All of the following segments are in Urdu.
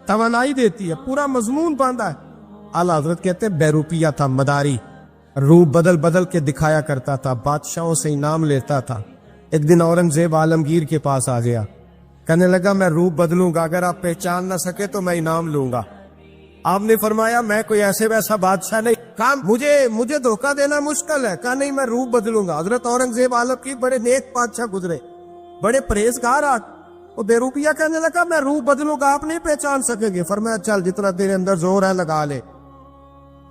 توانائی دیتی ہے, پورا مضمون باندھا ہے. اعلیٰ حضرت کہتے ہیں بیروپیہ تھا, مداری, روپ بدل بدل کے دکھایا کرتا تھا, بادشاہوں سے انعام لیتا تھا. ایک دن اورنگزیب عالمگیر کے پاس آ گیا, کہنے لگا میں روپ بدلوں گا, اگر آپ پہچان نہ سکے تو میں انعام لوں گا. آپ نے فرمایا میں کوئی ایسے ویسا بادشاہ نہیں, کہا مجھے دھوکہ دینا مشکل ہے. کہا نہیں, میں روپ بدلوں گا. حضرت اورنگزیب عالمگیر بڑے نیک بادشاہ گزرے, بڑے پرہیزگار. وہ بیروپیہ کہنے لگا میں روپ بدلوں گا, آپ نہیں پہچان سکیں گے. فرمایا چل جتنا تیرے اندر زور ہے لگا لے.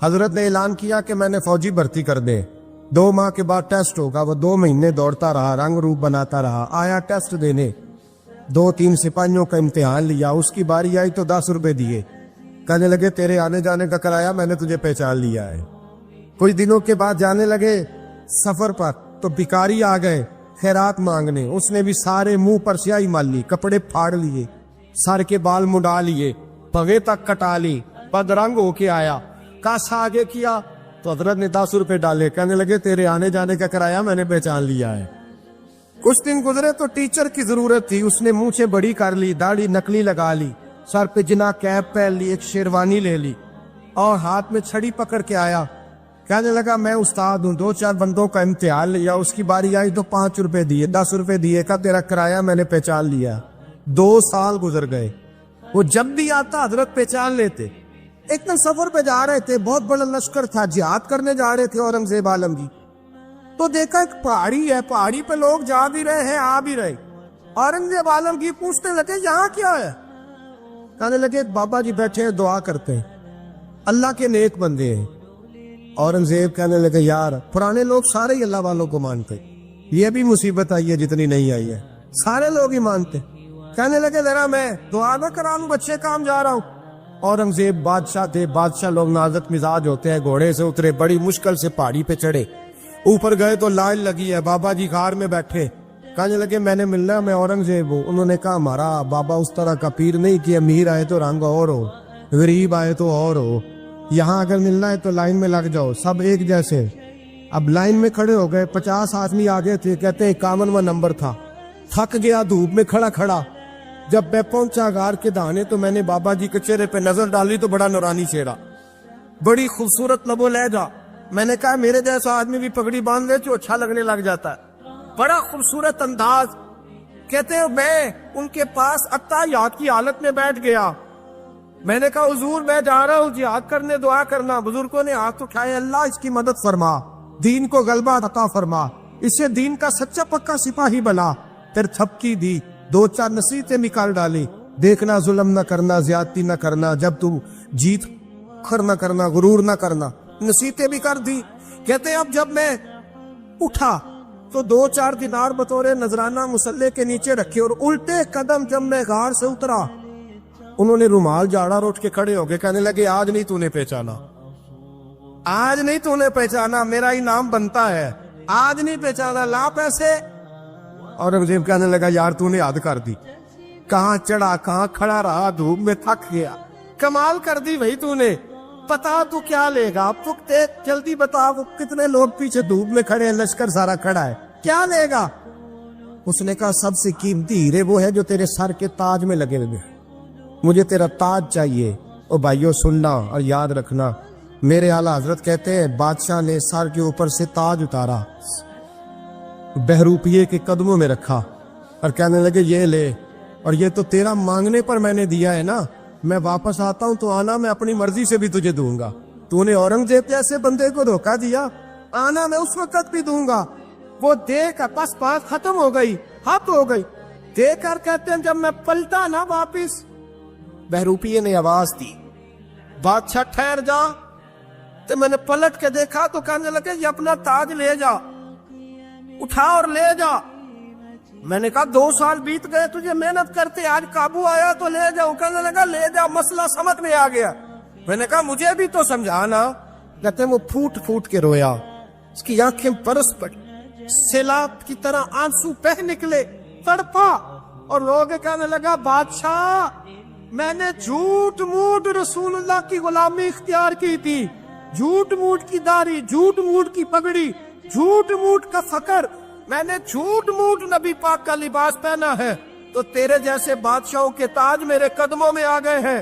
حضرت نے اعلان کیا کہ میں نے فوجی بھرتی کر دے, 2 ماہ کے بعد ٹیسٹ ہوگا. وہ 2 مہینے دوڑتا رہا, رنگ روپ بناتا رہا, آیا ٹیسٹ دینے, 2-3 سپاہیوں کا امتحان لیا. اس کی باری آئی تو 10 روپے دیے, کہنے لگے تیرے آنے جانے کا کرایہ میں نے تجھے پہچان لیا ہے. کچھ دنوں کے بعد جانے لگے سفر پر, تو بھکاری آ گئے خیرات مانگنے. اس نے بھی سارے منہ پر سیاہی مال لی, کپڑے پھاڑ لیے, سر کے بال مڈا لیے, پگے تک کٹا لی, بدرنگ ہو کے آیا. کاسا آگے کیا تو حضرت نے 10 روپے ڈالے, کہنے لگے تیرے آنے جانے کا کرایہ میں نے پہچان لیا ہے. کچھ دن گزرے تو ٹیچر کی ضرورت تھی. اس نے منہ سے بڑی کر لی, داڑھی نکلی لگا لی, سر پہ جنا کیپ پہن لی, ایک شیروانی لے لی اور ہاتھ میں چھڑی پکڑ کے آیا. کہنے لگا میں استاد ہوں, 2-4 بندوں کا امتحان لیا, اس کی باری آئی تو 5 روپے دیے, 10 روپے دیے, کا تیرا کرایہ میں نے پہچان لیا. 2 سال گزر گئے. وہ جب بھی آتا حضرت پہچان لیتے. ایک دن سفر پہ جا رہے تھے, بہت بڑا لشکر تھا, جہاد کرنے جا رہے تھے اورنگزیب عالمگیر. تو دیکھا ایک پہاڑی ہے, پہاڑی پہ لوگ جا بھی رہے ہیں آ بھی رہے. اورنگزیب عالمگیر پوچھنے لگے یہاں کیا ہے؟ کہنے لگے بابا جی بیٹھے ہیں دعا کرتے ہیں, اللہ کے نیک بندے ہیں. اورنگزیب کہنے لگے یار پرانے لوگ سارے ہی اللہ والوں کو مانتے, یہ بھی مصیبت آئی ہے جتنی نہیں آئی ہے, سارے لوگ ہی مانتے. کہنے لگے ذرا میں دعا نہ کرا لوں, بچے کام جا رہا ہوں. اورنگزیب بادشاہ تھے, بادشاہ لوگ نازک مزاج ہوتے ہیں. گھوڑے سے اترے, بڑی مشکل سے پہاڑی پہ چڑھے, اوپر گئے تو لائن لگی ہے, بابا جی غار میں بیٹھے. کہنے لگے میں نے ملنا, میں اورنگزیب ہوں. انہوں نے کہا ہمارا بابا اس طرح کا پیر نہیں کہ امیر آئے تو رنگ اور ہو, غریب آئے تو اور ہو, یہاں اگر ملنا ہے تو لائن میں لگ جاؤ, سب ایک جیسے. اب لائن میں کھڑے ہو گئے, 50 آدمی آگے تھے, کہتے ہیں 51واں نمبر تھا. تھک گیا دھوپ میں کھڑا کھڑا. جب میں پہنچا غار کے دانے تو میں نے بابا جی کے چہرے پہ نظر ڈالی تو بڑا نورانی چہرہ, بڑی خوبصورت لب و لہجہ. میں نے کہا میرے جیسا آدمی بھی پگڑی باندھ لے تو اچھا لگنے لگ جاتا ہے, بڑا خوبصورت انداز. کہتے ہیں میں ان کے پاس اتحیات کی حالت میں بیٹھ گیا. میں نے کہا حضور میں جا رہا ہوں جہاد کرنے, دعا کرنا. بزرگوں نے ہاتھ اٹھائے, اللہ اس کی مدد فرما, دین کو غلبہ عطا فرما, اسے دین کا سچا پکا سپاہی بنا. پھر تھپکی دی, 2-4 نصیحتیں نکال ڈالی, دیکھنا ظلم نہ کرنا, زیادتی نہ کرنا, جب تم جیت کر نہ کرنا, غرور نہ کرنا, نصیحتیں بھی کر دی. کہتے اب جب میں اٹھا تو 2-4 دینار بطور نذرانہ مسلح کے نیچے رکھے, اور الٹے قدم جب میں غار سے اترا انہوں نے رومال جاڑا اور اٹھ کے کھڑے ہو گئے. کہنے لگے آج نہیں تو نے پہچانا, آج نہیں تو نے پہچانا, میرا ہی نام بنتا ہے, آج نہیں پہچانا, لا پیسے. اورنگزیب کہنے لگا یار تو نے حد کر دی, کہاں چڑھا کہاں کھڑا رہا, دھوپ میں تھک گیا, کمال کر دی بھائی تو نے. پتا تو کیا لے گا, جلدی بتا, وہ کتنے لوگ پیچھے دھوپ میں کھڑے ہیں, لشکر سارا کھڑا ہے, کیا لے گا؟ اس نے کہا سب سے قیمتی ہیرے وہ ہے جو تیرے سر کے تاج میں لگے ہوئے, مجھے تیرا تاج چاہیے. او بھائیو سننا اور یاد رکھنا, میرے اعلیٰ حضرت کہتے ہیں بادشاہ نے سر کے اوپر سے تاج اتارا, بہروپیے کے قدموں میں رکھا اور کہنے لگے یہ لے, اور یہ تو تیرا مانگنے پر میں نے دیا ہے نا, میں واپس آتا ہوں تو آنا میں اپنی مرضی سے بھی تجھے دوں گا. تو نے اورنگزیب جیسے بندے کو دھوکہ دیا, آنا میں اس وقت بھی دوں گا. وہ دے کر بس بات ختم ہو گئی, ہپ ہو گئی. دے کر کہتے ہیں جب میں پلٹا نا واپس, بہروپیے نے آواز دی بادشاہ ٹھہر جا. تو میں نے پلٹ کے دیکھا تو کہنے لگے یہ اپنا تاج لے جا, اٹھا اور لے جا. میں نے کہا 2 سال بیت گئے تجھے محنت کرتے, آج قابو آیا تو لے جاؤ. کہنے لگا لے جا, مسئلہ سمجھ میں آ گیا. میں نے کہا مجھے بھی تو سمجھانا. کہتے ہیں وہ پھوٹ پھوٹ کے رویا, اس کی آنکھیں برس پڑی, سیلاب کی طرح آنسو بہہ نکلے, تڑپا اور رو کے کہنے لگا بادشاہ میں نے جھوٹ موٹ رسول اللہ کی غلامی اختیار کی تھی, جھوٹ موٹ کی داڑھی, جھوٹ موٹ کی پگڑی, جھوٹ موٹ کا فقر, میں نے جھوٹ موٹ نبی پاک کا لباس پہنا ہے, تو تیرے جیسے بادشاہوں کے تاج میرے قدموں میں آ گئے ہیں.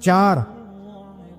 4।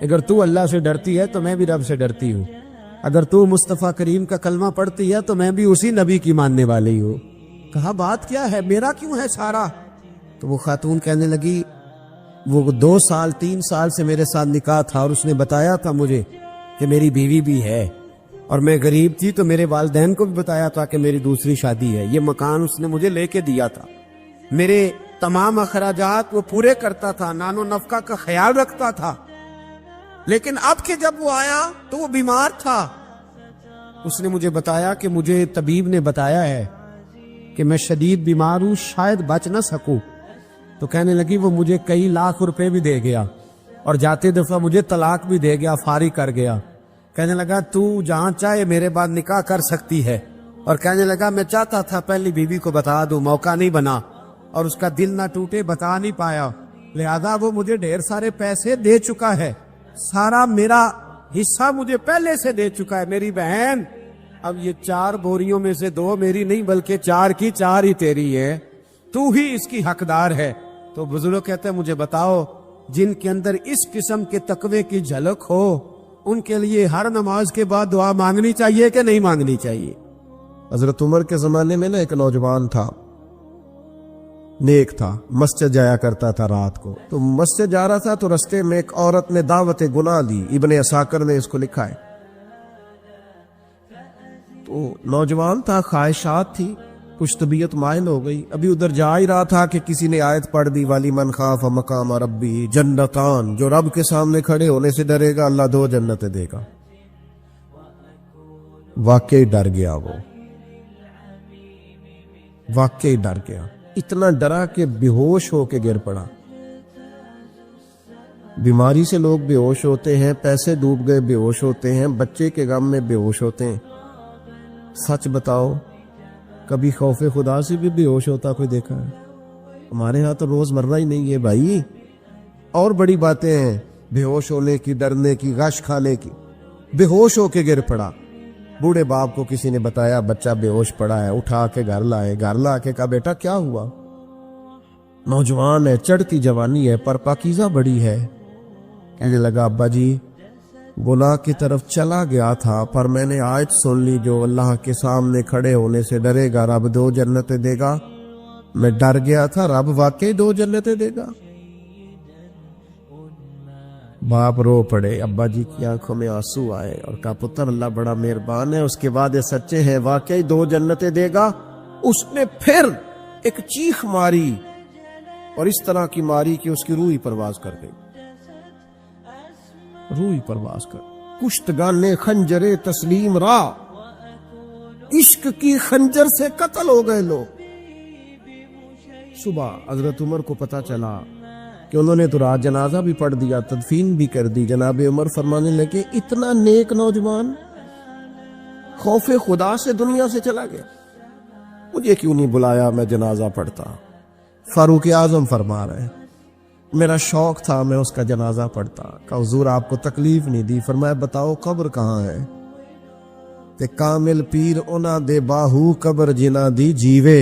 اگر تو اللہ سے ڈرتی ہے تو میں بھی رب سے ڈرتی ہوں، اگر تو مصطفیٰ کریم کا کلمہ پڑھتی ہے تو میں بھی اسی نبی کی ماننے والی ہوں۔ کہا بات کیا ہے، میرا کیوں ہے سارا؟ تو وہ خاتون کہنے لگی وہ 2 سال 3 سال سے میرے ساتھ نکاح تھا اور اس نے بتایا تھا مجھے کہ میری بیوی بھی ہے، اور میں غریب تھی تو میرے والدین کو بھی بتایا تھا کہ میری دوسری شادی ہے۔ یہ مکان اس نے مجھے لے کے دیا تھا، میرے تمام اخراجات وہ پورے کرتا تھا، نان و نفقہ کا خیال رکھتا تھا، لیکن اب کہ جب وہ آیا تو وہ بیمار تھا۔ اس نے مجھے بتایا کہ مجھے طبیب نے بتایا ہے کہ میں شدید بیمار ہوں، شاید بچ نہ سکوں۔ تو کہنے لگی وہ مجھے کئی لاکھ روپے بھی دے گیا اور جاتے دفعہ مجھے طلاق بھی دے گیا، فارغ کر گیا۔ کہنے لگا تو جہاں چاہے میرے بعد نکاح کر سکتی ہے، اور کہنے لگا میں چاہتا تھا پہلی بیوی کو بتا دوں، موقع نہیں بنا اور اس کا دل نہ ٹوٹے، بتا نہیں پایا، لہذا وہ مجھے ڈھیر سارے پیسے دے چکا ہے، سارا میرا حصہ مجھے پہلے سے دے چکا ہے۔ میری بہن اب یہ 4 بوریوں میں سے 2 میری نہیں بلکہ 4 کی 4 ہی تیری ہے، تو ہی اس کی حقدار ہے۔ تو بزرگ کہتے ہیں مجھے بتاؤ جن کے اندر اس قسم کے تقوی کی جھلک ہو ان کے لیے ہر نماز کے بعد دعا مانگنی چاہیے کہ نہیں مانگنی چاہیے؟ حضرت عمر کے زمانے میں ایک نوجوان تھا، نیک تھا، مسجد جایا کرتا تھا رات کو۔ تو مسجد جا رہا تھا تو رستے میں ایک عورت نے دعوت گناہ دی، ابن عساکر نے اس کو لکھا ہے۔ تو نوجوان تھا، خواہشات تھی، کچھ طبیعت مائل ہو گئی، ابھی ادھر جا ہی رہا تھا کہ کسی نے آیت پڑھ دی والی من خاف مقام ربی جنتان، جو رب کے سامنے کھڑے ہونے سے ڈرے گا اللہ 2 جنتیں دے گا۔ واقعی ڈر گیا، وہ واقعی ڈر گیا، اتنا ڈرا کہ بے ہوش ہو کے گر پڑا۔ بیماری سے لوگ بے ہوش ہوتے ہیں، پیسے ڈوب گئے بے ہوش ہوتے ہیں، بچے کے غم میں بے ہوش ہوتے ہیں۔ سچ بتاؤ کبھی خوف خدا سے بھی بے ہوش ہوتا کوئی دیکھا ہے؟ ہمارے ہاں تو روز مرہ ہی نہیں ہے بھائی، اور بڑی باتیں ہیں بے ہوش ہونے کی، ڈرنے کی، غش کھانے کی۔ بے ہوش ہو کے گر پڑا، بوڑھے باپ کو کسی نے بتایا بچہ بے ہوش پڑا ہے، اٹھا کے گھر لائے، گھر لا کے کہا بیٹا کیا ہوا؟ نوجوان ہے، چڑھتی جوانی ہے پر پاکیزہ بڑی ہے۔ کہنے لگا ابا جی گناہ کی طرف چلا گیا تھا پر میں نے آیت سن لی جو اللہ کے سامنے کھڑے ہونے سے ڈرے گا رب 2 جنتیں دے گا، میں ڈر گیا تھا، رب واقعی 2 جنتیں دے گا۔ باپ رو پڑے، ابا جی کی آنکھوں میں آنسو آئے اور کہا پتر اللہ بڑا مہربان ہے، اس کے بعد سچے ہیں، واقعی 2 جنتیں دے گا۔ اس نے پھر ایک چیخ ماری اور اس طرح کی ماری کہ اس کی روح ہی پرواز کر گئی، روح ہی پرواز کر۔ کشتگانے خنجر تسلیم را، عشق کی خنجر سے قتل ہو گئے لوگ۔ صبح حضرت عمر کو پتا چلا کہ انہوں نے تو رات جنازہ بھی پڑھ دیا، تدفین بھی کر دی۔ جناب عمر فرمانے لگے اتنا نیک نوجوان خوف خدا سے دنیا سے چلا گیا، مجھے کیوں نہیں بلایا میں جنازہ پڑھتا؟ فاروق اعظم فرما رہے ہیں میرا شوق تھا میں اس کا جنازہ پڑھتا۔ کہ حضور آپ کو تکلیف نہیں دی؟ فرمایا بتاؤ قبر کہاں ہے؟ کہ کامل پیر اونا دے باہو قبر جنا دی جیوے۔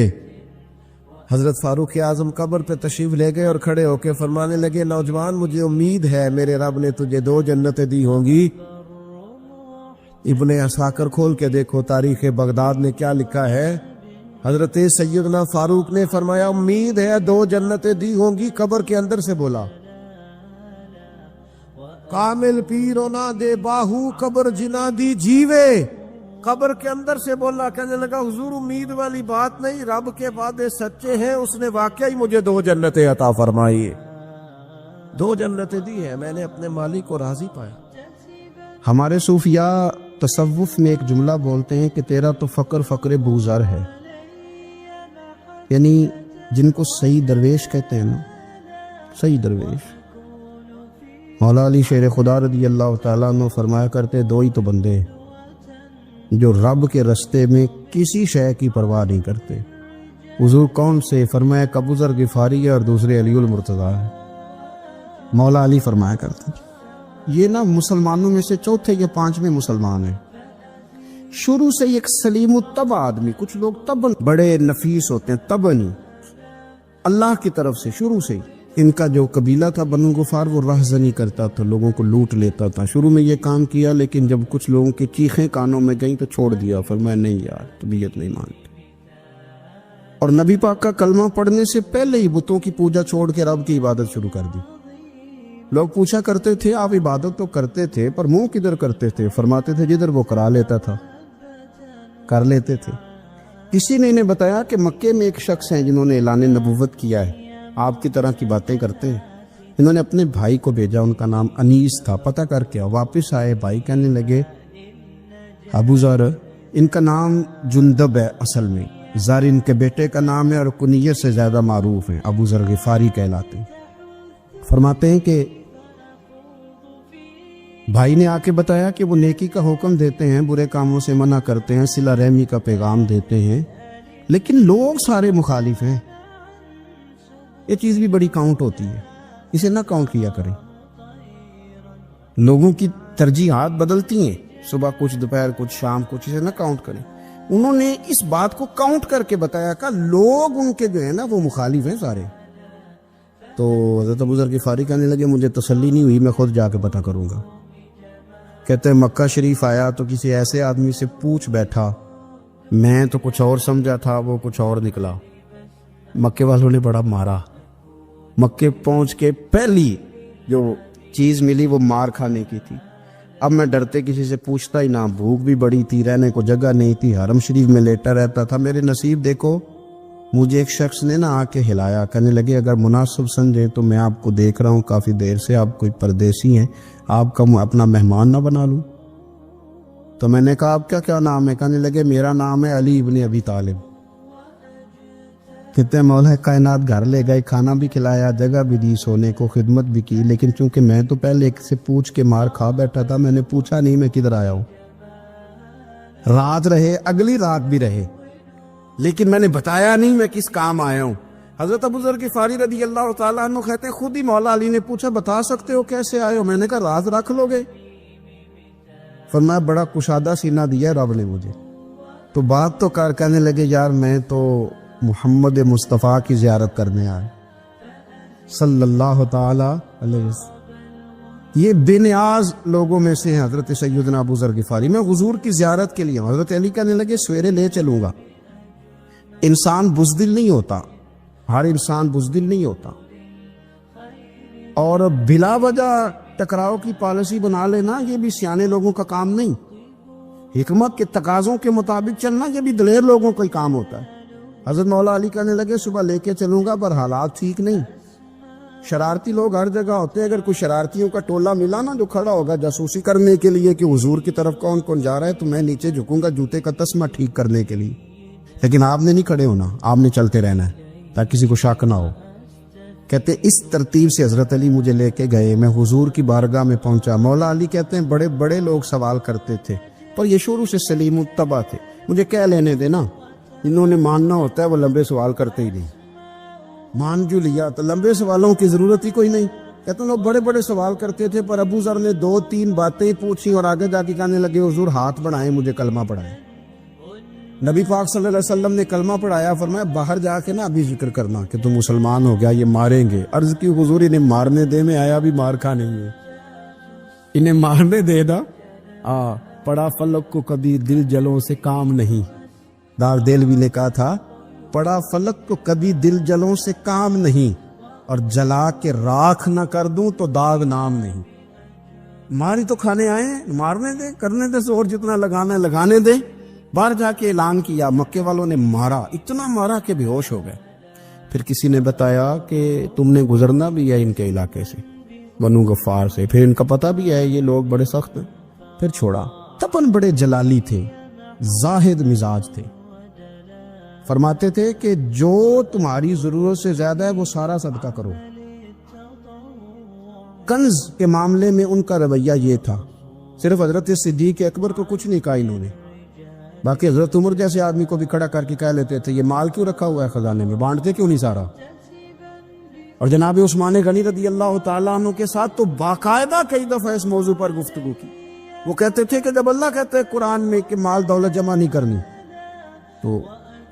حضرت فاروق اعظم قبر پہ تشریف لے گئے اور کھڑے ہو کے فرمانے لگے نوجوان مجھے امید ہے میرے رب نے تجھے 2 جنتیں دی ہوں گی۔ ابن عساکر کھول کے دیکھو تاریخ بغداد نے کیا لکھا ہے۔ حضرت سیدنا فاروق نے فرمایا امید ہے 2 جنتیں دی ہوں گی، قبر کے اندر سے بولا کامل پیرونا دے باہو قبر جنا دی جیوے، قبر کے اندر سے بولا۔ کہنے لگا حضور امید والی بات نہیں، رب کے وعدے سچے ہیں، اس نے واقعی مجھے 2 جنتیں عطا فرمائی، 2 جنتیں دی ہیں، میں نے اپنے مالک کو راضی پایا۔ ہمارے صوفیاء تصوف میں ایک جملہ بولتے ہیں کہ تیرا تو فقر فقر بوزر ہے، یعنی جن کو صحیح درویش کہتے ہیں نا، صحیح درویش۔ مولا علی شیر خدا رضی اللہ تعالیٰ عنہ فرمایا کرتے 2 ہی تو بندے جو رب کے رستے میں کسی شے کی پرواہ نہیں کرتے۔ حضور کون سے؟ فرمایا ابو ذر غفاری ہے اور دوسرے علی المرتضیٰ ہے۔ مولا علی فرمایا کرتے یہ نا مسلمانوں میں سے 4 یا 5ویں مسلمان ہیں، شروع سے ایک سلیم الطبع آدمی، کچھ لوگ طبعاً بڑے نفیس ہوتے ہیں، طبعاً اللہ کی طرف سے شروع سے ہی ان کا جو قبیلہ تھا بنو غفار وہ راہزنی کرتا تھا، لوگوں کو لوٹ لیتا تھا۔ شروع میں یہ کام کیا، لیکن جب کچھ لوگوں کی چیخیں کانوں میں گئیں تو چھوڑ دیا، فرمایا نہیں یار طبیعت نہیں مانتی۔ اور نبی پاک کا کلمہ پڑھنے سے پہلے ہی بتوں کی پوجا چھوڑ کے رب کی عبادت شروع کر دی۔ لوگ پوچھا کرتے تھے آپ عبادت تو کرتے تھے پر منہ کدھر کرتے تھے؟ فرماتے تھے جدھر وہ کرا لیتا تھا کر لیتے تھے۔ کسی نے انہیں بتایا کہ مکے میں ایک شخص ہیں جنہوں نے اعلان نبوت کیا ہے، آپ کی طرح کی باتیں کرتے ہیں۔ انہوں نے اپنے بھائی کو بھیجا، ان کا نام انیس تھا، پتہ کر کے واپس آئے، بھائی کہنے لگے ابو ذر، ان کا نام جندب ہے، اصل میں ذر ان کے بیٹے کا نام ہے اور کنیت سے زیادہ معروف ہیں، ابو ذر غفاری کہلاتے ہیں۔ فرماتے ہیں کہ بھائی نے آ کے بتایا کہ وہ نیکی کا حکم دیتے ہیں، برے کاموں سے منع کرتے ہیں، صلہ رحمی کا پیغام دیتے ہیں، لیکن لوگ سارے مخالف ہیں۔ یہ چیز بھی بڑی کاؤنٹ ہوتی ہے، اسے نہ کاؤنٹ کیا کریں۔ لوگوں کی ترجیحات بدلتی ہیں، صبح کچھ، دوپہر کچھ، شام کچھ، اسے نہ کاؤنٹ کریں۔ انہوں نے اس بات کو کاؤنٹ کر کے بتایا کہ لوگ ان کے جو ہے نا وہ مخالف ہیں سارے۔ تو حضرت ابو ذر غفاری کہنے لگے مجھے تسلی نہیں ہوئی، میں خود جا کے پتہ کروں گا۔ کہتے ہیں مکہ شریف آیا تو کسی ایسے آدمی سے پوچھ بیٹھا، میں تو کچھ اور سمجھا تھا، وہ کچھ اور نکلا۔ مکے والوں نے بڑا مارا، مکے پہنچ کے پہلی جو چیز ملی وہ مار کھانے کی تھی۔ اب میں ڈرتے کسی سے پوچھتا ہی نہ، بھوک بھی بڑی تھی، رہنے کو جگہ نہیں تھی، حرم شریف میں لیٹا رہتا تھا۔ میرے نصیب دیکھو، مجھے ایک شخص نے آ کے ہلایا، کہنے لگے اگر مناسب سمجھیں تو میں آپ کو دیکھ رہا ہوں کافی دیر سے، آپ کوئی پردیسی ہیں، آپ کا اپنا مہمان نہ بنا لوں؟ تو میں نے کہا آپ کا کیا نام ہے؟ کہنے لگے میرا نام ہے علی ابن ابی طالب۔ کہتے ہیں مولا کائنات گھر لے گئے، کھانا بھی کھلایا، جگہ بھی دی، سونے کو خدمت بھی کی، لیکن چونکہ میں تو پہلے ایک سے پوچھ کے مار کھا بیٹھا تھا، میں نے پوچھا نہیں میں کدھر آیا ہوں۔ رات رہے، اگلی رات بھی رہے، لیکن میں نے بتایا نہیں میں کس کام آیا ہوں۔ حضرت ابو ذر غفاری رضی اللہ تعالیٰ عنہ کہتے ہیں خود ہی مولا علی نے پوچھا بتا سکتے ہو کیسے آئے ہو؟ میں نے کہا راز رکھ لو گے؟ فرمایا بڑا کشادہ سینہ دیا رب نے مجھے۔ تو بات تو کہنے لگے یار میں تو محمد مصطفیٰ کی زیارت کرنے آئے صلی اللہ تعالی علیہ وسلم۔ یہ بے نیاز لوگوں میں سے ہیں حضرت سیدنا ابو ذر غفاری۔ میں حضور کی زیارت کے لیے ہوں۔ حضرت علی کہنے لگے سویرے لے چلوں گا۔ انسان بزدل نہیں ہوتا، ہر انسان بزدل نہیں ہوتا، اور بلا وجہ ٹکراؤ کی پالیسی بنا لینا یہ بھی سیانے لوگوں کا کام نہیں۔ حکمت کے تقاضوں کے مطابق چلنا یہ بھی دلیر لوگوں کا ہی کام ہوتا ہے۔ حضرت مولا علی کہنے لگے صبح لے کے چلوں گا پر حالات ٹھیک نہیں، شرارتی لوگ ہر جگہ ہوتے ہیں، اگر کوئی شرارتیوں کا ٹولہ ملا نا جو کھڑا ہوگا جاسوسی کرنے کے لیے کہ حضور کی طرف کون کون جا رہا ہے، تو میں نیچے جھکوں گا جوتے کا تسمہ ٹھیک کرنے کے لیے، لیکن آپ نے نہیں کھڑے ہونا، آپ نے چلتے رہنا ہے تاکہ کسی کو شک نہ ہو۔ کہتے اس ترتیب سے حضرت علی مجھے لے کے گئے، میں حضور کی بارگاہ میں پہنچا۔ مولا علی کہتے ہیں بڑے بڑے لوگ سوال کرتے تھے پر یہ شروع سے سلیم الطبع تھے، مجھے کہہ لینے دینا، جنہوں نے ماننا ہوتا ہے وہ لمبے سوال کرتے ہی نہیں۔ مان جو لیا تو لمبے سوالوں کی ضرورت ہی کوئی نہیں۔ کہتے ہیں لوگ بڑے بڑے سوال کرتے تھے پر ابو ذر نے 2-3 باتیں پوچھی اور آگے جا کے کہنے لگے حضور ہاتھ بڑھائیں مجھے کلمہ پڑھائیں۔ نبی پاک صلی اللہ علیہ وسلم نے کلمہ پڑھایا، فرمایا باہر جا کے نا ابھی ذکر کرنا کہ تم مسلمان ہو گیا، یہ ماریں گے۔ عرض کی حضور انہیں مارنے دے، میں آیا بھی مار کھانے ہے، انہیں مارنے دے نا۔ پڑا فلک کو کبھی دل جلوں سے کام نہیں، دار دلوی نے کہا تھا پڑا فلک کو کبھی دل جلوں سے کام نہیں، اور جلا کے راکھ نہ کر دوں تو داغ نام نہیں۔ ماری تو کھانے آئے ہیں، مارنے دے، کرنے دے زور جتنا لگانا ہے لگانے دے۔ باہر جا کے اعلان کیا، مکے والوں نے مارا، اتنا مارا کہ بے ہوش ہو گئے۔ پھر کسی نے بتایا کہ تم نے گزرنا بھی ہے ان کے علاقے سے، بنو غفار سے، پھر ان کا پتہ بھی ہے یہ لوگ بڑے سخت ہیں، پھر چھوڑا۔ تپن بڑے جلالی تھے، زاہد مزاج تھے، فرماتے تھے کہ جو تمہاری ضرورت سے زیادہ ہے وہ سارا صدقہ کرو۔ کنز کے معاملے میں ان کا رویہ یہ تھا، صرف حضرت صدیق اکبر کو کچھ نہیں کہا انہوں نے، باقی حضرت عمر جیسے آدمی کو بھی کھڑا کر کے کہہ لیتے تھے یہ مال کیوں رکھا ہوا ہے خزانے میں، بانٹتے کیوں نہیں سارا؟ اور جناب عثمان غنی رضی اللہ تعالیٰ عنہ کے ساتھ تو باقاعدہ کئی دفعہ اس موضوع پر گفتگو کی۔ وہ کہتے تھے کہ جب اللہ کہتے ہیں قرآن میں کہ مال دولت جمع نہیں کرنی، تو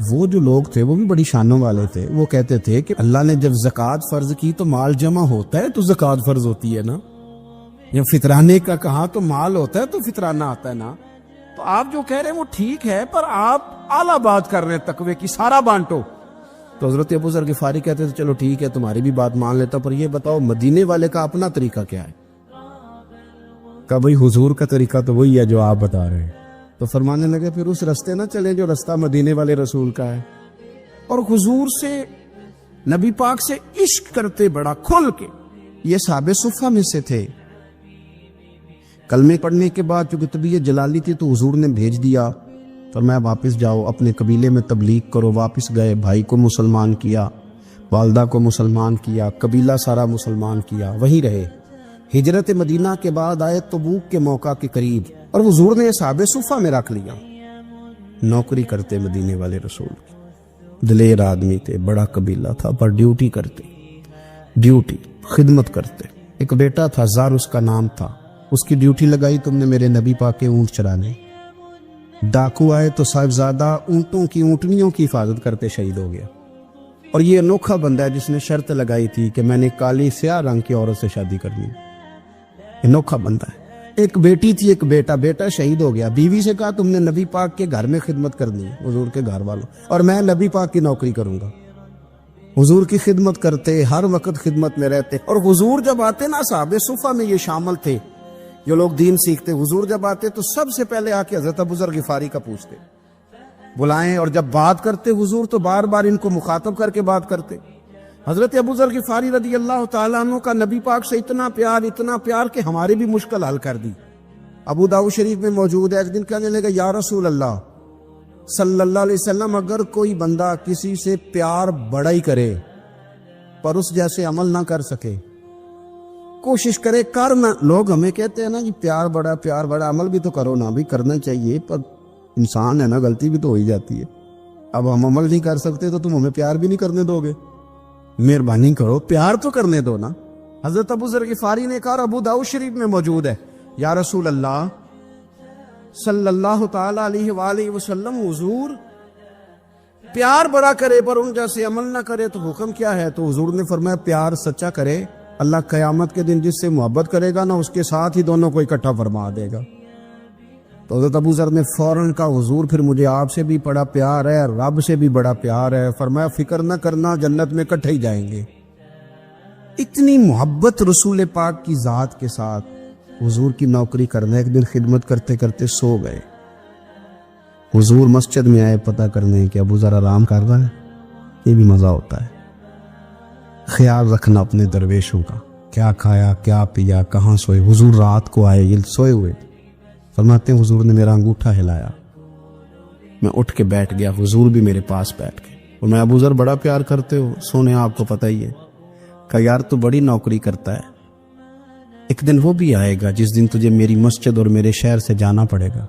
وہ جو لوگ تھے وہ بھی بڑی شانوں والے تھے. وہ کہتے تھے کہ اللہ نے جب زکوٰۃ فرض کی تو مال جمع ہوتا ہے تو زکوٰۃ فرض ہوتی ہے نا. جب فطرانے کا کہا تو مال ہوتا ہے تو فطرانہ آتا ہے نا. تو آپ جو کہہ رہے ہیں وہ ٹھیک ہے، پر آپ اعلیٰ بات کر رہے ہیں تقوی کی، سارا بانٹو. تو حضرت ابو ذر غفاری کہتے تھے چلو ٹھیک ہے تمہاری بھی بات مان لیتا، پر یہ بتاؤ مدینے والے کا اپنا طریقہ کیا ہے؟ کہ بھئی حضور کا طریقہ تو وہی ہے جو آپ بتا رہے ہیں. تو فرمانے لگے پھر اس رستے نہ چلیں جو رستہ مدینے والے رسول کا ہے. اور حضور سے، نبی پاک سے عشق کرتے بڑا کھل کے. یہ صحابہ صفہ میں سے تھے. کلمے پڑھنے کے بعد چونکہ طبیعت جلالی تھی تو حضور نے بھیج دیا، فرمایا واپس جاؤ اپنے قبیلے میں تبلیغ کرو. واپس گئے، بھائی کو مسلمان کیا، والدہ کو مسلمان کیا، قبیلہ سارا مسلمان کیا، وہیں رہے. ہجرت مدینہ کے بعد آئے تبوک کے موقع کے قریب، اور حضور نے صحابہ صفہ میں رکھ لیا. نوکری کرتے مدینے والے رسول کی، دلیر آدمی تھے، بڑا قبیلہ تھا، پر ڈیوٹی کرتے، ڈیوٹی خدمت کرتے. ایک بیٹا تھا زار اس کا نام تھا، اس کی ڈیوٹی لگائی تم نے میرے نبی پاک کے اونٹ چرانے. ڈاکو آئے تو صاحبزادہ اونٹوں کی، اونٹنیوں کی حفاظت کرتے شہید ہو گیا. اور یہ انوکھا بندہ ہے جس نے شرط لگائی تھی کہ میں نے کالی سیاہ رنگ کی عورت سے شادی کرنی. انوکھا بندہ ہے. ایک بیٹی تھی، ایک بیٹا، بیٹا شہید ہو گیا. بیوی سے کہا تم نے نبی پاک کے گھر میں خدمت کرنی ہے، حضور کے گھر والوں، اور میں نبی پاک کی نوکری کروں گا. حضور کی خدمت کرتے، ہر وقت خدمت میں رہتے. اور حضور جب آتے نا، صحابہ صفہ میں یہ شامل تھے جو لوگ دین سیکھتے. حضور جب آتے تو سب سے پہلے آ کے حضرت ابو ذر غفاری کا پوچھتے، بلائیں. اور جب بات کرتے حضور تو بار بار ان کو مخاطب کر کے بات کرتے. حضرت ابو ذر غفاری رضی اللہ تعالیٰ عنہ کا نبی پاک سے اتنا پیار کہ ہماری بھی مشکل حل کر دی. ابو داؤد شریف میں موجود ہے، ایک دن کہنے لگا یا رسول اللہ صلی اللہ علیہ وسلم، اگر کوئی بندہ کسی سے پیار بڑا ہی کرے پر اس جیسے عمل نہ کر سکے، کوشش کرے کرنا. لوگ ہمیں کہتے ہیں نا جی پیار بڑا، عمل بھی تو کرو نا. بھی کرنا چاہیے، پر انسان ہے نا، غلطی بھی تو ہو ہی جاتی ہے. اب ہم عمل نہیں کر سکتے تو تم ہمیں پیار بھی نہیں کرنے دو گے؟ مہربانی کرو، پیار تو کرنے دو نا. حضرت ابو ذر غفاری نے کہا، ابو داؤد شریف میں موجود ہے، یا رسول اللہ صلی اللہ تعالی علیہ وآلہ وسلم، حضور پیار بڑا کرے پر ان جیسے عمل نہ کرے تو حکم کیا ہے؟ تو حضور نے فرمایا پیار سچا کرے، اللہ قیامت کے دن جس سے محبت کرے گا نا اس کے ساتھ ہی دونوں کو اکٹھا فرما دے گا. تو حضرت ابو ذر نے فوراً کہا حضور پھر مجھے آپ سے بھی بڑا پیار ہے، رب سے بھی بڑا پیار ہے. فرمایا فکر نہ کرنا، جنت میں اکٹھے ہی جائیں گے. اتنی محبت رسول پاک کی ذات کے ساتھ. حضور کی نوکری کرنا. ایک دن خدمت کرتے کرتے سو گئے. حضور مسجد میں آئے پتہ کرنے کہ ابو ذر آرام کر رہا ہے. یہ بھی مزہ ہوتا ہے، خیال رکھنا اپنے درویشوں کا، کیا کھایا، کیا پیا، کہاں سوئے. حضور رات کو آئے، یہ سوئے ہوئے. فرماتے ہیں حضور نے میرا انگوٹھا ہلایا، میں اٹھ کے بیٹھ گیا، حضور بھی میرے پاس بیٹھ گئے. اور میں ابو ذر بڑا پیار کرتے ہو، سونے آپ کو پتہ ہی ہے. کہا یار تو بڑی نوکری کرتا ہے، ایک دن وہ بھی آئے گا جس دن تجھے میری مسجد اور میرے شہر سے جانا پڑے گا،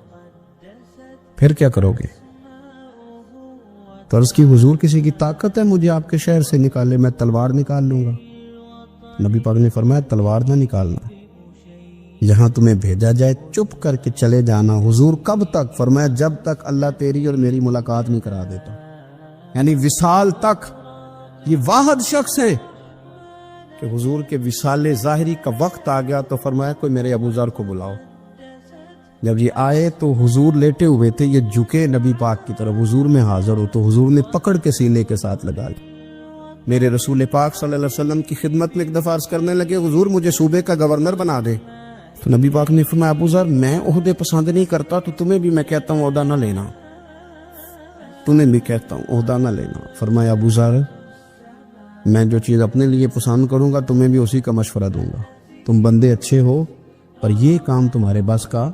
پھر کیا کرو گے؟ تو عرض کی حضور کسی کی طاقت ہے مجھے آپ کے شہر سے نکالے؟ میں تلوار نکال لوں گا. نبی پاک نے فرمایا تلوار نہ نکالنا، جہاں تمہیں بھیجا جائے چپ کر کے چلے جانا. حضور کب تک؟ فرمایا جب تک اللہ تیری اور میری ملاقات نہیں کرا دیتا، یعنی وصال تک. یہ واحد شخص ہے کہ حضور کے وصال ظاہری کا وقت آ گیا تو فرمایا کوئی میرے ابو ذر کو بلاؤ. جب یہ آئے تو حضور لیٹے ہوئے تھے، یہ جھکے نبی پاک کی طرف، حضور میں حاضر ہو تو حضور نے پکڑ کے سینے کے ساتھ لگا لی. میرے رسول پاک صلی اللہ علیہ وسلم کی خدمت میں ایک دفعہ عرض کرنے لگے حضور مجھے صوبے کا گورنر بنا دے. تو نبی پاک نے فرمایا ابو ذر میں عہدے پسند نہیں کرتا، تو تمہیں بھی میں کہتا ہوں عہدہ نہ لینا، تمہیں بھی کہتا ہوں عہدہ نہ لینا. فرمایا ابو ذر میں جو چیز اپنے لیے پسند کروں گا تمہیں بھی اسی کا مشورہ دوں گا. تم بندے اچھے ہو پر یہ کام تمہارے بس کا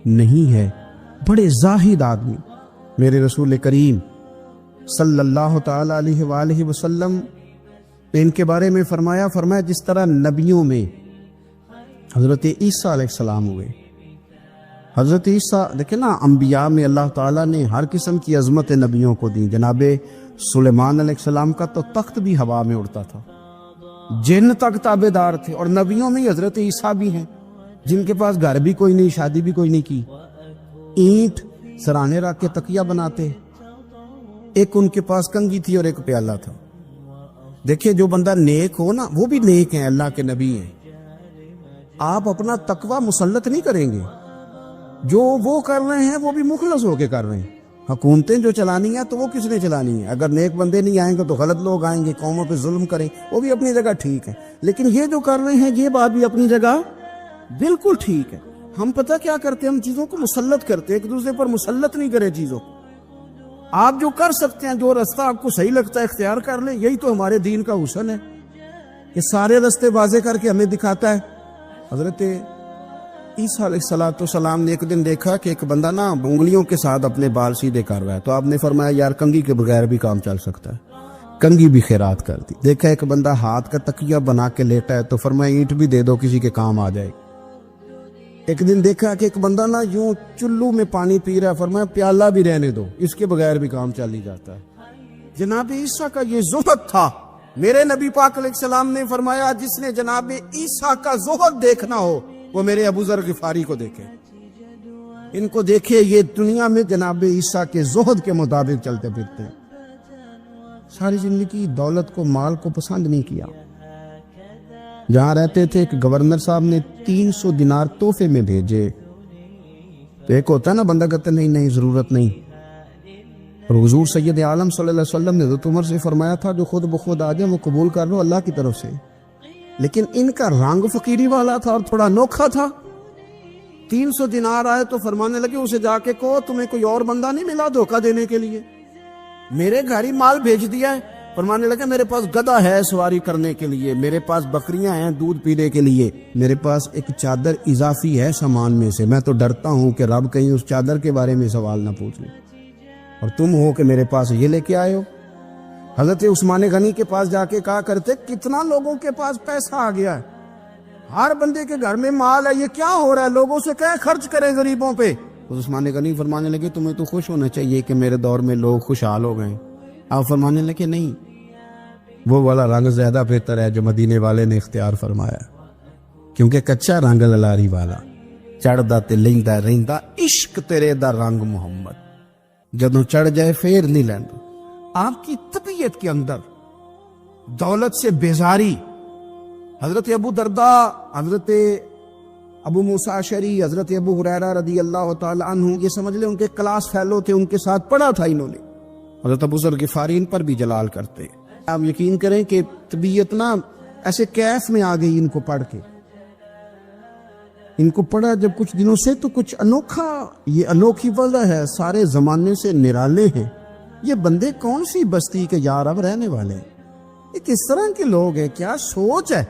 نہیں ہے. بڑے زاہد آدمی. میرے رسول کریم صلی اللہ تعالی علیہ وآلہ وسلم نے ان کے بارے میں فرمایا جس طرح نبیوں میں حضرت عیسیٰ علیہ السلام ہوئے. حضرت عیسیٰ دیکھیں نا، انبیاء میں اللہ تعالیٰ نے ہر قسم کی عظمت نبیوں کو دی. جناب سلیمان علیہ السلام کا تو تخت بھی ہوا میں اڑتا تھا، جن تک تابع دار تھے. اور نبیوں میں حضرت عیسیٰ بھی ہیں جن کے پاس گھر بھی کوئی نہیں، شادی بھی کوئی نہیں کی، اینٹ سرانے رکھ کے تکیہ بناتے. ایک ان کے پاس کنگھی تھی اور ایک پیالہ تھا. دیکھیں جو بندہ نیک ہو نا وہ بھی نیک ہیں, اللہ کے نبی ہیں. آپ اپنا تقوی مسلط نہیں کریں گے, جو وہ کر رہے ہیں وہ بھی مخلص ہو کے کر رہے ہیں. حکومتیں جو چلانی ہیں تو وہ کس نے چلانی ہے؟ اگر نیک بندے نہیں آئیں گے تو غلط لوگ آئیں گے, قوموں پہ ظلم کریں, وہ بھی اپنی جگہ ٹھیک ہے. لیکن یہ جو کر رہے ہیں یہ بات بھی اپنی جگہ بالکل ٹھیک ہے. ہم پتہ کیا کرتے ہیں, ہم چیزوں کو مسلط کرتے ہیں, ایک دوسرے پر مسلط نہیں کریں چیزوں. آپ جو کر سکتے ہیں, جو رستہ آپ کو صحیح لگتا ہے اختیار کر لیں. یہی تو ہمارے دین کا حسن ہے, یہ سارے رستے واضح کر کے ہمیں دکھاتا ہے. حضرت عیسیٰ علیہ السلام نے ایک دن دیکھا کہ ایک بندہ نا انگلیوں کے ساتھ اپنے بال سیدھے کر رہا ہے, تو آپ نے فرمایا یار کنگھی کے بغیر بھی کام چل سکتا ہے, کنگھی بھی خیرات کر دی. دیکھا ایک بندہ ہاتھ کا تکیہ بنا کے لیٹا ہے, تو فرمایا اینٹ بھی دے دو کسی کے کام آ جائے. ایک دن دیکھا کہ ایک بندہ نا یوں چلو میں پانی پی رہا ہے, فرمایا پیالہ بھی رہنے دو, اس کے بغیر بھی کام چل ہی جاتا ہے. جناب عیسیٰ کا یہ زہد تھا. میرے نبی پاک علیہ السلام نے فرمایا جس نے جناب عیسیٰ کا زہد دیکھنا ہو وہ میرے ابو ذر غفاری کو دیکھے, ان کو دیکھے, یہ دنیا میں جناب عیسیٰ کے زہد کے مطابق چلتے پھرتے ہیں. ساری زندگی دولت کو, مال کو پسند نہیں کیا. جہاں رہتے تھے ایک گورنر صاحب نے 300 دینار تحفے میں بھیجے. تو ایک ہوتا ہے نا بندہ کہتا نہیں نہیں ضرورت نہیں, اور حضور سید عالم صلی اللہ علیہ وسلم نے حضرت عمر سے فرمایا تھا جو خود بخود آ جائے وہ قبول کر لو اللہ کی طرف سے. لیکن ان کا رنگ فقیری والا تھا اور تھوڑا انوکھا تھا. 300 دینار آئے تو فرمانے لگے اسے جا کے کہو تمہیں کوئی اور بندہ نہیں ملا دھوکہ دینے کے لیے, میرے گھر ہی مال بھیج دیا ہے. فرمانے لگے میرے پاس گدھا ہے سواری کرنے کے لیے, میرے پاس بکریاں ہیں دودھ پینے کے لیے, میرے پاس ایک چادر اضافی ہے سامان میں سے, میں تو ڈرتا ہوں کہ رب کہیں اس چادر کے بارے میں سوال نہ پوچھ لے, اور تم ہو کہ میرے پاس یہ لے کے آئے ہو. حضرت عثمان غنی کے پاس جا کے کہا کرتے کتنا لوگوں کے پاس پیسہ آ گیا ہے, ہر بندے کے گھر میں مال ہے, یہ کیا ہو رہا ہے, لوگوں سے کہیں خرچ کریں غریبوں پہ. عثمان غنی فرمانے لگے تمہیں تو خوش ہونا چاہیے کہ میرے دور میں لوگ خوشحال ہو گئے. آپ فرمانے لگے نہیں, وہ والا رنگ زیادہ بہتر ہے جو مدینے والے نے اختیار فرمایا, کیونکہ کچا رنگ للاری والا چڑھدا تے لیندا رہندا عشق تیرے دا رنگ محمد, جدوں چڑھ جائے پھر نہیں لیندا. آپ کی طبیعت کے اندر دولت سے بیزاری. حضرت ابو درداء, حضرت ابو موسیٰ اشعری, حضرت ابو ہریرہ رضی اللہ تعالی عنہ, یہ سمجھ لیں ان کے کلاس فیلو تھے, ان کے ساتھ پڑھا تھا انہوں نے. حضرت ابو ذر غفاری ان پر بھی جلال کرتے. آپ یقین کریں کہ طبیعت نا ایسے کیف میں آ گئی ان کو پڑھ کے. ان کو پڑھا جب کچھ دنوں سے تو کچھ انوکھا, یہ انوکھی وجہ ہے, سارے زمانے سے نرالے ہیں. یہ بندے کون سی بستی کے یار اب رہنے والے ہیں, یہ کس طرح کے لوگ ہیں, کیا سوچ ہے.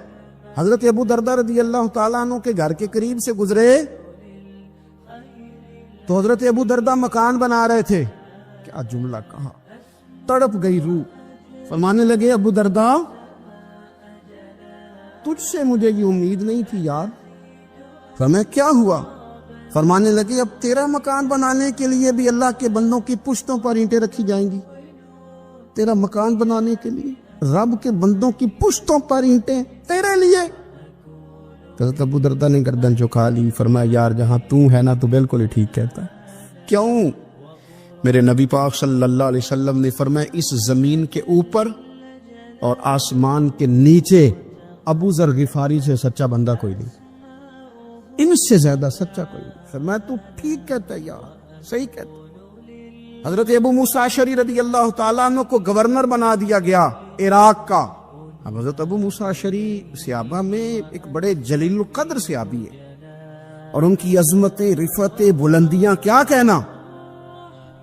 حضرت ابو درداء رضی اللہ تعالیٰ عنہ کے گھر کے قریب سے گزرے تو حضرت ابو درداء مکان بنا رہے تھے. کیا جملہ کہا, تڑپ گئی روح. فرمانے لگے ابو درداء تجھ سے مجھے یہ امید نہیں تھی یار. فرمایا کیا ہوا؟ فرمانے لگے اب تیرا مکان بنانے کے لیے بھی اللہ کے بندوں کی پشتوں پر اینٹیں رکھی جائیں گی. تیرا مکان بنانے کے لیے رب کے بندوں کی پشتوں پر اینٹیں تیرے لیے. حضرت ابو درداء نے گردن جھکا لی. فرمایا یار جہاں تو ہے نا تو بالکل ہی ٹھیک کہتا ہے. کیوں؟ میرے نبی پاک صلی اللہ علیہ وسلم نے فرمایا اس زمین کے اوپر اور آسمان کے نیچے ابو ذر غفاری سے سچا بندہ کوئی نہیں, ان سے زیادہ سچا کوئی نہیں. فرمایا تو ٹھیک کہتا ہے یار, صحیح کہتا. حضرت ابو موسیٰ اشعری رضی اللہ تعالیٰ عنہ کو گورنر بنا دیا گیا عراق کا. اب حضرت ابو موسیٰ اشعری صحابہ میں ایک بڑے جلیل القدر صحابی ہے, اور ان کی عظمتیں, رفعتیں, بلندیاں کیا کہنا,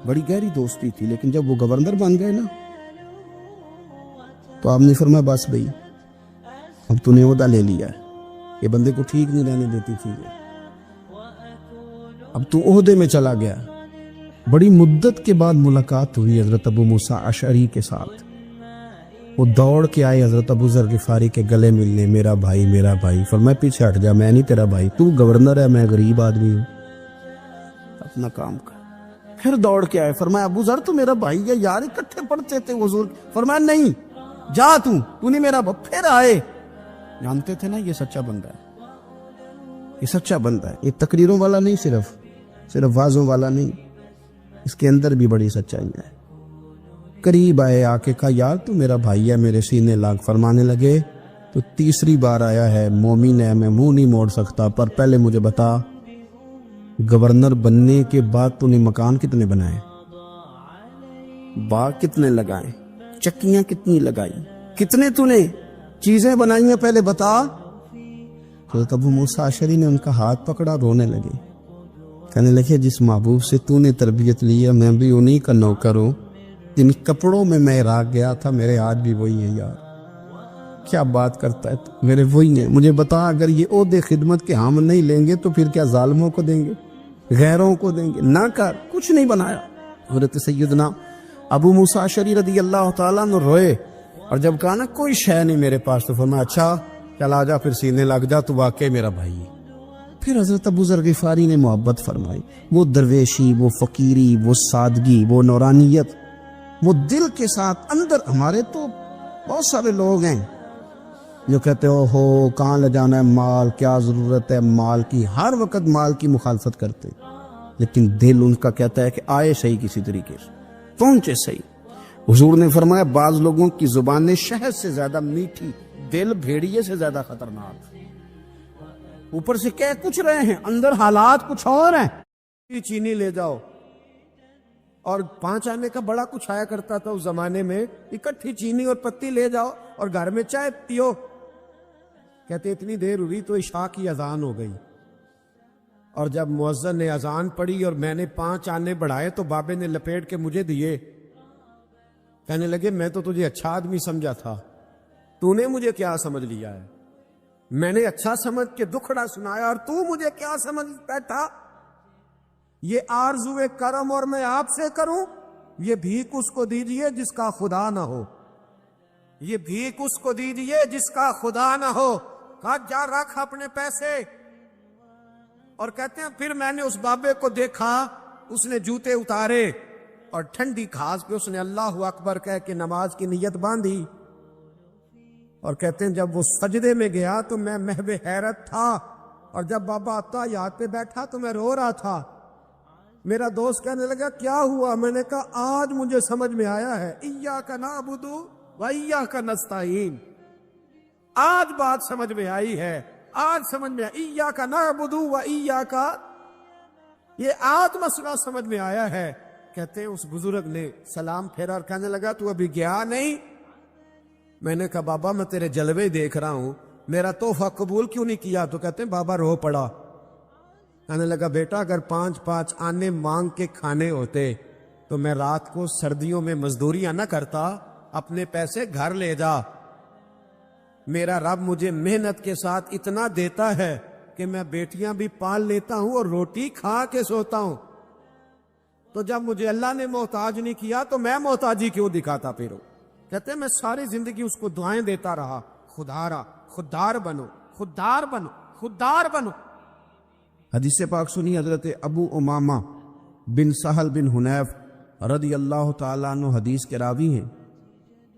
بڑی گہری دوستی تھی. لیکن جب وہ گورنر بن گئے نا تو آپ نے فرمایا بس بھئی اب تو نے عہدہ لے لیا ہے, یہ بندے کو ٹھیک نہیں رہنے دیتی تھی, اب تو عہدے میں چلا گیا. بڑی مدت کے بعد ملاقات ہوئی حضرت ابو موسیٰ اشعری کے ساتھ. وہ دوڑ کے آئے حضرت ابو ذر غفاری کے گلے ملنے, میرا بھائی میرا بھائی. فرمایا پیچھے ہٹ جا, میں نہیں تیرا بھائی, تو گورنر ہے, میں غریب آدمی ہوں, اپنا کام کر. پھر دوڑ کے آئے. فرمایا ابو ذر تو میرا بھائی ہے یار, اکٹھے پڑھتے تھے حضور. فرمایا نہیں جا, تو نہیں میرا بھائی. پھر آئے. جانتے تھے نا یہ سچا بندہ ہے, یہ سچا بندہ ہے, یہ تقریروں والا نہیں, صرف وعظوں والا نہیں, اس کے اندر بھی بڑی سچائی ہے. قریب آئے، آ کے کہا یار تو میرا بھائی ہے، میرے سینے لاگ۔ فرمانے لگے تو تیسری بار آیا ہے، مومن ہے، میں منہ نہیں موڑ سکتا، پر پہلے مجھے بتا گورنر بننے کے بعد تو نے مکان کتنے بنائے، باغ کتنے لگائے، چکیاں کتنی لگائی، کتنے تو نے چیزیں بنائی ہیں، پہلے بتا۔ حضرت ابو موسیٰ اشعری نے ان کا ہاتھ پکڑا، رونے لگے، کہنے لگے جس محبوب سے تو نے تربیت لی ہے میں بھی انہی کا نوکر ہوں، جن کپڑوں میں میں عراق گیا تھا میرے آج بھی وہی ہے یار۔ کیا بات کرتا ہے تو میرے وہی ہیں، مجھے بتا اگر یہ عہدے خدمت کے ہم نہیں لیں گے تو پھر کیا ظالموں کو دیں گے، غیروں کو دیں گے؟ نہ کر، کچھ نہیں بنایا۔ حضرت سیدنا ابو موسیٰ اشعری رضی اللہ تعالیٰ عنہ روئے، اور جب کہا نا کوئی شے نہیں میرے پاس، تو فرمایا اچھا چل آ جا، پھر سینے لگ جا، تو واقعی میرا بھائی ہے۔ پھر حضرت ابو ذر غفاری نے محبت فرمائی، وہ درویشی، وہ فقیری، وہ سادگی، وہ نورانیت، وہ دل کے ساتھ اندر۔ ہمارے تو بہت سارے لوگ ہیں جو کہتے ہو کہاں لے جانا ہے مال، کیا ضرورت ہے مال کی، ہر وقت مال کی مخالفت کرتے، لیکن دل ان کا کہتا ہے کہ آئے صحیح، کسی طریقے سے پہنچے صحیح۔ حضور نے فرمایا بعض لوگوں کی زبانیں شہد سے زیادہ میٹھی، دل بھیڑیے سے زیادہ خطرناک۔ اوپر سے کہہ کچھ رہے ہیں، اندر حالات کچھ اور ہیں۔ چینی لے جاؤ، اور 5 آنے کا بڑا کچھ آیا کرتا تھا اس زمانے میں، اکٹھی چینی اور پتی لے جاؤ اور گھر میں چائے پیو۔ کہتے اتنی دیر ہوئی تو عشاء کی اذان ہو گئی، اور جب مؤذن نے اذان پڑھی اور میں نے 5 آنے بڑھائے تو بابے نے لپیٹ کے مجھے دیے، کہنے لگے میں تو تجھے اچھا آدمی سمجھا تھا، تو نے مجھے کیا سمجھ لیا ہے؟ میں نے اچھا سمجھ کے دکھڑا سنایا اور تو مجھے کیا سمجھ بیٹھا؟ یہ آرزو کرم اور میں آپ سے کروں، یہ بھیک اس کو دیجئے جس کا خدا نہ ہو، یہ بھیک اس کو دیجئے جس کا خدا نہ ہو۔ کہا جا رکھ اپنے پیسے۔ اور کہتے ہیں پھر میں نے اس بابے کو دیکھا، اس نے جوتے اتارے اور ٹھنڈی گھاس پہ اس نے اللہ اکبر کہہ کے نماز کی نیت باندھی، اور کہتے ہیں جب وہ سجدے میں گیا تو میں محو حیرت تھا، اور جب بابا اتحیات پہ بیٹھا تو میں رو رہا تھا۔ میرا دوست کہنے لگا کیا ہوا؟ میں نے کہا آج مجھے سمجھ میں آیا ہے، ایاک نعبد و ایاک نستعین۔ آج بات سمجھ میں آئی ہے، آج سمجھ میں آئی، ایاک نعبد و ایاک، یہ آج مسئلہ سمجھ میں آیا ہے۔ کہتے ہیں اس بزرگ نے سلام پھیرا اور کہنے لگا تو ابھی گیا نہیں؟ میں نے کہا بابا میں تیرے جلوے دیکھ رہا ہوں، میرا تحفہ قبول کیوں نہیں کیا؟ تو کہتے ہیں بابا رو پڑا۔ کہنے لگا بیٹا اگر 5 آنے مانگ کے کھانے ہوتے تو میں رات کو سردیوں میں مزدوریاں نہ کرتا، اپنے پیسے گھر لے جا۔ میرا رب مجھے محنت کے ساتھ اتنا دیتا ہے کہ میں بیٹیاں بھی پال لیتا ہوں اور روٹی کھا کے سوتا ہوں، تو جب مجھے اللہ نے محتاج نہیں کیا تو میں محتاجی کیوں دکھاتا پھروں؟ کہتے ہیں میں ساری زندگی اس کو دعائیں دیتا رہا، خدارا خوددار بنو، خوددار بنو، خوددار بنو۔ حدیث پاک سنی حضرت ابو امامہ بن سہل بن حنیف رضی اللہ تعالیٰ عنہ حدیث کے راوی ہیں۔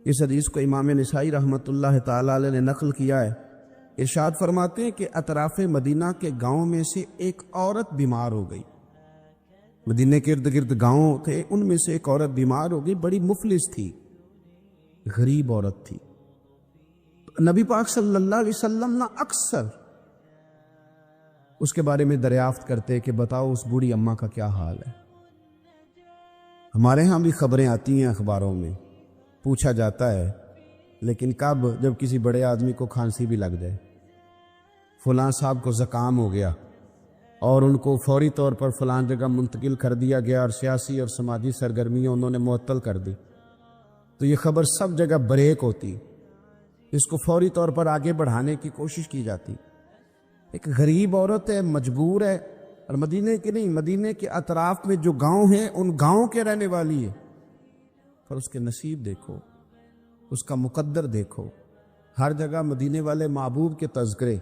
اس حدیث کو امام نسائی رحمۃ اللہ تعالیٰ علیہ نے نقل کیا ہے۔ ارشاد فرماتے ہیں کہ اطراف مدینہ کے گاؤں میں سے ایک عورت بیمار ہو گئی۔ مدینہ کے ارد گرد گاؤں تھے، ان میں سے ایک عورت بیمار ہو گئی، بڑی مفلس تھی، غریب عورت تھی۔ نبی پاک صلی اللہ علیہ وسلم نہ اکثر اس کے بارے میں دریافت کرتے کہ بتاؤ اس بوڑھی اماں کا کیا حال ہے۔ ہمارے ہاں بھی خبریں آتی ہیں اخباروں میں، پوچھا جاتا ہے، لیکن کب؟ جب کسی بڑے آدمی کو کھانسی بھی لگ جائے، فلاں صاحب کو زکام ہو گیا اور ان کو فوری طور پر فلاں جگہ منتقل کر دیا گیا اور سیاسی اور سماجی سرگرمیاں انہوں نے معطل کر دی، تو یہ خبر سب جگہ بریک ہوتی، اس کو فوری طور پر آگے بڑھانے کی کوشش کی جاتی۔ ایک غریب عورت ہے، مجبور ہے، اور مدینے کے نہیں، مدینے کے اطراف میں جو گاؤں ہیں ان گاؤں کے رہنے والی ہے، پر اس کے نصیب دیکھو، اس کا مقدر دیکھو، ہر جگہ مدینے والے محبوب کے تذکرے۔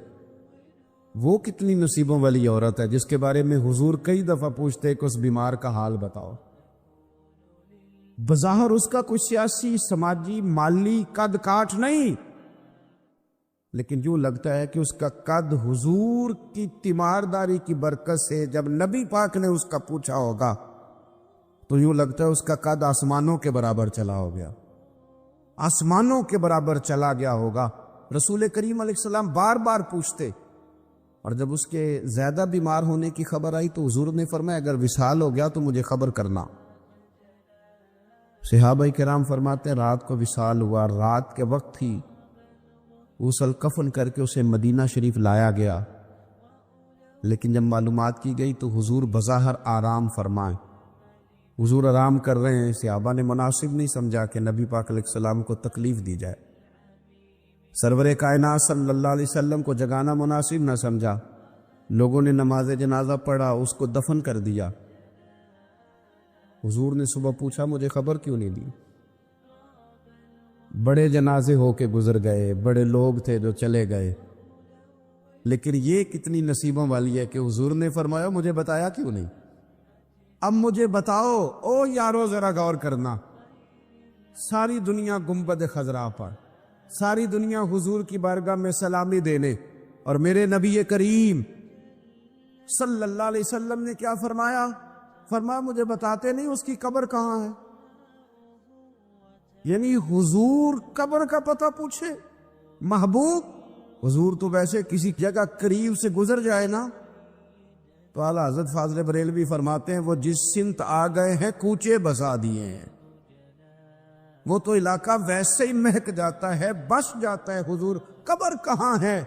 وہ کتنی نصیبوں والی عورت ہے جس کے بارے میں حضور کئی دفعہ پوچھتے کہ اس بیمار کا حال بتاؤ۔ بظاہر اس کا کوئی سیاسی، سماجی، مالی قد کاٹ نہیں، لیکن یوں لگتا ہے کہ اس کا قد حضور کی تیمارداری کی برکت سے، جب نبی پاک نے اس کا پوچھا ہوگا تو یوں لگتا ہے اس کا قد آسمانوں کے برابر چلا ہو گیا، آسمانوں کے برابر چلا گیا ہوگا۔ رسول کریم علیہ السلام بار بار پوچھتے، اور جب اس کے زیادہ بیمار ہونے کی خبر آئی تو حضور نے فرمایا اگر وصال ہو گیا تو مجھے خبر کرنا۔ صحابہ کرام فرماتے ہیں رات کو وصال ہوا، رات کے وقت ہی غسل کفن کر کے اسے مدینہ شریف لایا گیا، لیکن جب معلومات کی گئی تو حضور بظاہر آرام فرمائیں، حضور آرام کر رہے ہیں۔ صحابہ نے مناسب نہیں سمجھا کہ نبی پاک علیہ السلام کو تکلیف دی جائے، سرور کائنات صلی اللہ علیہ وسلم کو جگانا مناسب نہ سمجھا۔ لوگوں نے نماز جنازہ پڑھا، اس کو دفن کر دیا۔ حضور نے صبح پوچھا مجھے خبر کیوں نہیں دی؟ بڑے جنازے ہو کے گزر گئے، بڑے لوگ تھے جو چلے گئے، لیکن یہ کتنی نصیبوں والی ہے کہ حضور نے فرمایا مجھے بتایا کیوں نہیں؟ اب مجھے بتاؤ او یارو، ذرا غور کرنا، ساری دنیا گنبد خضرا پر، ساری دنیا حضور کی بارگاہ میں سلامی دینے، اور میرے نبی کریم صلی اللہ علیہ وسلم نے کیا فرمایا؟ فرمایا مجھے بتاتے نہیں اس کی قبر کہاں ہے؟ یعنی حضور قبر کا پتہ پوچھے محبوب؟ حضور تو ویسے کسی جگہ قریب سے گزر جائے نا تو اعلیٰ حضرت فاضل بریلوی فرماتے ہیں وہ جس سمت آ گئے ہیں کوچے بسا دیے ہیں، وہ تو علاقہ ویسے ہی مہک جاتا ہے، بس جاتا ہے۔ حضور قبر کہاں ہے؟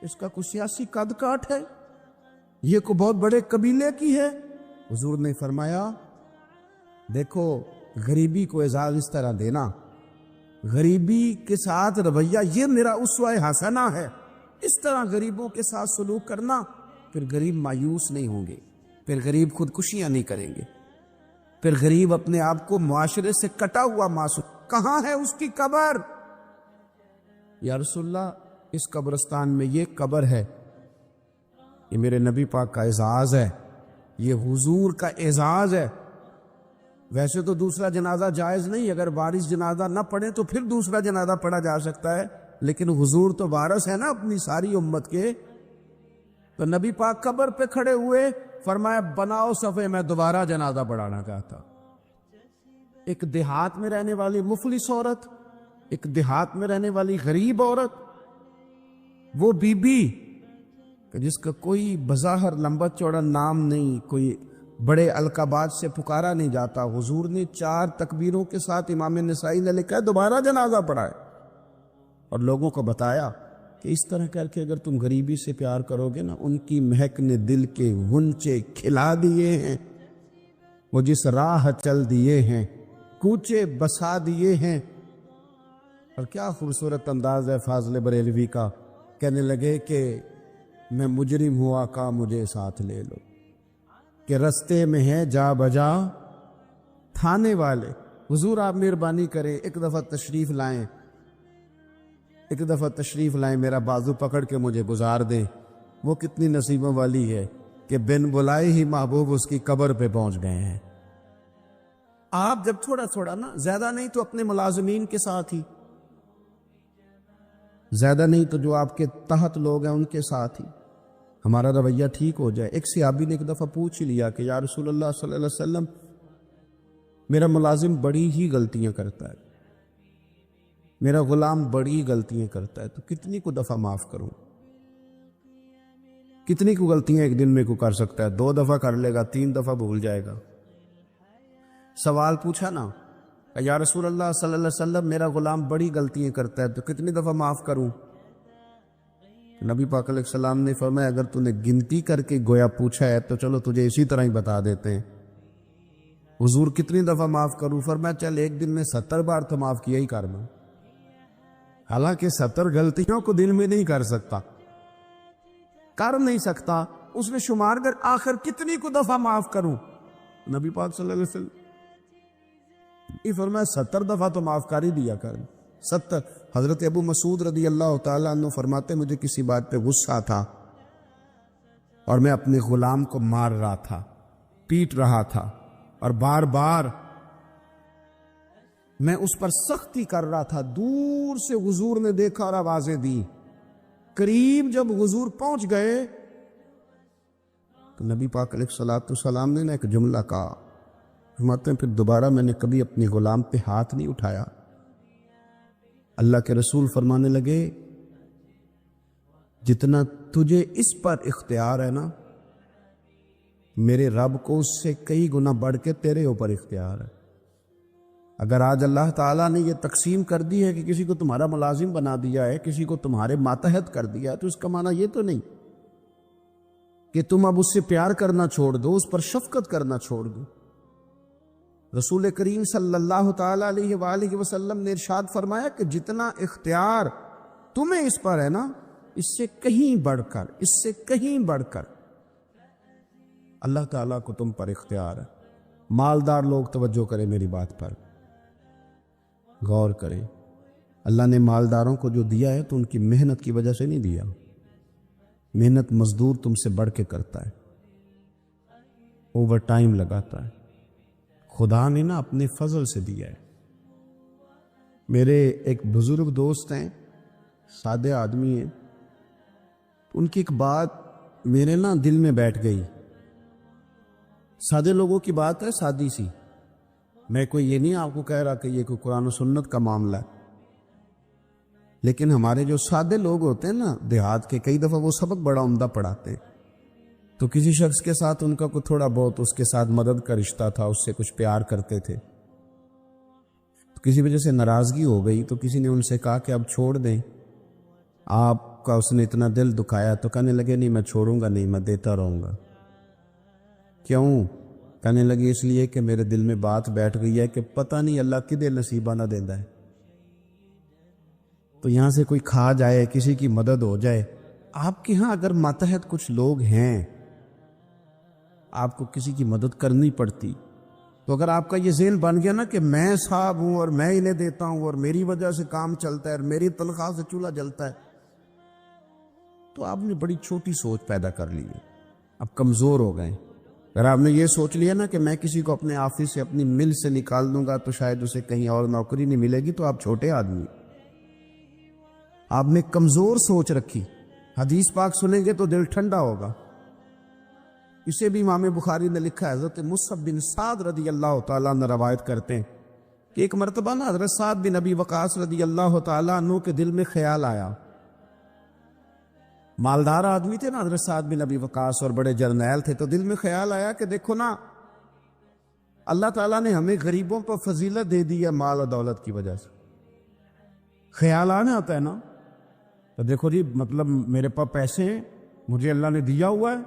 اس کا کوئی سیاسی قد کاٹ ہے؟ یہ کو بہت بڑے قبیلے کی ہے؟ حضور نے فرمایا دیکھو غریبی کو اعزاز اس طرح دینا، غریبی کے ساتھ رویہ یہ میرا اسوہ حسنہ ہے، اس طرح غریبوں کے ساتھ سلوک کرنا، پھر غریب مایوس نہیں ہوں گے، پھر غریب خودکشیاں نہیں کریں گے، پھر غریب اپنے آپ کو معاشرے سے کٹا ہوا محسوس۔ کہاں ہے اس کی قبر؟ یا رسول اللہ اس قبرستان میں یہ قبر ہے۔ یہ میرے نبی پاک کا اعزاز ہے، یہ حضور کا اعزاز ہے۔ ویسے تو دوسرا جنازہ جائز نہیں، اگر وارث جنازہ نہ پڑھے تو پھر دوسرا جنازہ پڑھا جا سکتا ہے، لیکن حضور تو وارث ہے نا اپنی ساری امت کے۔ تو نبی پاک قبر پہ کھڑے ہوئے، فرمایا بناؤ صفے، میں دوبارہ جنازہ پڑھانا چاہتا۔ ایک دیہات میں رہنے والی مفلس عورت، ایک دیہات میں رہنے والی غریب عورت، وہ بی بی کہ جس کا کوئی بظاہر لمبا چوڑا نام نہیں، کوئی بڑے القابات سے پکارا نہیں جاتا، حضور نے 4 تکبیروں کے ساتھ امام نسائی نے لکھا ہے دوبارہ جنازہ پڑھائے، اور لوگوں کو بتایا کہ اس طرح کر کے اگر تم غریبی سے پیار کرو گے نا، ان کی مہک نے دل کے غنچے کھلا دیے ہیں، وہ جس راہ چل دیے ہیں کوچے بسا دیے ہیں۔ اور کیا خوبصورت انداز ہے فاضل بریلوی کا، کہنے لگے کہ میں مجرم ہوا کا مجھے ساتھ لے لو، کہ رستے میں ہے جا بجا تھانے والے۔ حضور آپ مہربانی کریں، ایک دفعہ تشریف لائیں، ایک دفعہ تشریف لائیں، میرا بازو پکڑ کے مجھے گزار دیں۔ وہ کتنی نصیبوں والی ہے کہ بن بلائے ہی محبوب اس کی قبر پہ پہنچ گئے ہیں۔ آپ جب تھوڑا تھوڑا نا، زیادہ نہیں تو اپنے ملازمین کے ساتھ ہی، زیادہ نہیں تو جو آپ کے تحت لوگ ہیں ان کے ساتھ ہی ہمارا رویہ ٹھیک ہو جائے۔ ایک صحابی نے ایک دفعہ پوچھ ہی لیا کہ یا رسول اللہ صلی اللہ علیہ وسلم میرا ملازم بڑی ہی غلطیاں کرتا ہے، میرا غلام بڑی غلطیاں کرتا ہے، تو کتنی کو دفعہ معاف کروں؟ کتنی کو غلطیاں ایک دن میں کو کر سکتا ہے؟ 2 دفعہ کر لے گا، 3 دفعہ بھول جائے گا۔ سوال پوچھا نا کہ یا رسول اللہ صلی اللہ علیہ وسلم میرا غلام بڑی غلطیاں کرتا ہے، تو کتنی دفعہ معاف کروں؟ نبی پاک علیہ السلام نے فرمایا اگر تو نے گنتی کر کے گویا پوچھا ہے تو چلو تجھے اسی طرح ہی بتا دیتے ہیں۔ حضور کتنی دفعہ معاف کروں؟ فرمایا چل ایک دن میں 70 بار تو معاف کیا ہی کر میں، حالانکہ 70 غلطیوں کو دن میں نہیں کر سکتا، کر نہیں سکتا، اس نے شمار کر آخر کتنی کو دفعہ معاف کروں؟ نبی پاک صلی اللہ علیہ وسلم یہ فرمایا 70 دفعہ تو معاف کر ہی دیا کر۔ 70۔ حضرت ابو مسعود رضی اللہ تعالیٰ عنہ فرماتے مجھے کسی بات پہ غصہ تھا اور میں اپنے غلام کو مار رہا تھا، پیٹ رہا تھا، اور بار بار میں اس پر سختی کر رہا تھا۔ دور سے حضور نے دیکھا اور آوازیں دی، قریب جب حضور پہنچ گئے تو نبی پاک علیہ الصلوۃ والسلام نے ایک جملہ کہا، فرماتے ہیں پھر دوبارہ میں نے کبھی اپنی غلام پہ ہاتھ نہیں اٹھایا۔ اللہ کے رسول فرمانے لگے جتنا تجھے اس پر اختیار ہے نا، میرے رب کو اس سے کئی گنا بڑھ کے تیرے اوپر اختیار ہے۔ اگر آج اللہ تعالیٰ نے یہ تقسیم کر دی ہے کہ کسی کو تمہارا ملازم بنا دیا ہے، کسی کو تمہارے ماتحت کر دیا ہے، تو اس کا معنی یہ تو نہیں کہ تم اب اس سے پیار کرنا چھوڑ دو، اس پر شفقت کرنا چھوڑ دو۔ رسول کریم صلی اللہ تعالیٰ علیہ وآلہ وسلم نے ارشاد فرمایا کہ جتنا اختیار تمہیں اس پر ہے نا، اس سے کہیں بڑھ کر اللہ تعالیٰ کو تم پر اختیار ہے۔ مالدار لوگ توجہ کریں میری بات پر، غور کریں۔ اللہ نے مالداروں کو جو دیا ہے تو ان کی محنت کی وجہ سے نہیں دیا، محنت مزدور تم سے بڑھ کے کرتا ہے، اوور ٹائم لگاتا ہے، خدا نے نا اپنے فضل سے دیا ہے۔ میرے ایک بزرگ دوست ہیں، سادے آدمی ہیں، ان کی ایک بات میرے نا دل میں بیٹھ گئی۔ سادے لوگوں کی بات ہے، سادی سی، میں کوئی یہ نہیں آپ کو کہہ رہا کہ یہ کوئی قرآن و سنت کا معاملہ ہے، لیکن ہمارے جو سادے لوگ ہوتے ہیں نا دیہات کے، کئی دفعہ وہ سبق بڑا عمدہ پڑھاتے ہیں، تو کسی شخص کے ساتھ ان کا کوئی تھوڑا بہت اس کے ساتھ مدد کا رشتہ تھا، اس سے کچھ پیار کرتے تھے، تو کسی وجہ سے ناراضگی ہو گئی، تو کسی نے ان سے کہا کہ اب چھوڑ دیں، آپ کا اس نے اتنا دل دکھایا، تو کہنے لگے نہیں میں چھوڑوں گا نہیں، میں دیتا رہوں گا۔ کیوں؟ کہنے لگے اس لیے کہ میرے دل میں بات بیٹھ گئی ہے کہ پتہ نہیں اللہ کدے نصیبہ نہ دیندا ہے، تو یہاں سے کوئی کھا جائے، کسی کی مدد ہو جائے۔ آپ کے ہاں اگر ماتحت کچھ لوگ ہیں، آپ کو کسی کی مدد کرنی پڑتی، تو اگر آپ کا یہ ذہن بن گیا نا کہ میں صاحب ہوں اور میں انہیں دیتا ہوں اور میری وجہ سے کام چلتا ہے اور میری تنخواہ سے چولہا جلتا ہے، تو آپ نے بڑی چھوٹی سوچ پیدا کر لی ہے، اب کمزور ہو گئے۔ اگر آپ نے یہ سوچ لیا نا کہ میں کسی کو اپنے آفس سے اپنی مل سے نکال دوں گا تو شاید اسے کہیں اور نوکری نہیں ملے گی، تو آپ چھوٹے آدمی، آپ نے کمزور سوچ رکھی۔ حدیث پاک سنیں گے تو دل ٹھنڈا ہوگا۔ اسے بھی امام بخاری نے لکھا ہے، حضرت مصعب بن سعد رضی اللہ تعالیٰ عنہ روایت کرتے ہیں کہ ایک مرتبہ نا حضرت سعد بن ابی وقاص رضی اللہ تعالیٰ عنہ کے دل میں خیال آیا، مالدار آدمی تھے نا حضرت سعد بن ابی وقاص اور بڑے جرنیل تھے، تو دل میں خیال آیا کہ دیکھو نا اللہ تعالیٰ نے ہمیں غریبوں پر فضیلت دے دی ہے مال و دولت کی وجہ سے۔ خیال آنا ہوتا ہے نا، تو دیکھو جی مطلب میرے پاس پیسے ہیں، مجھے اللہ نے دیا ہوا ہے،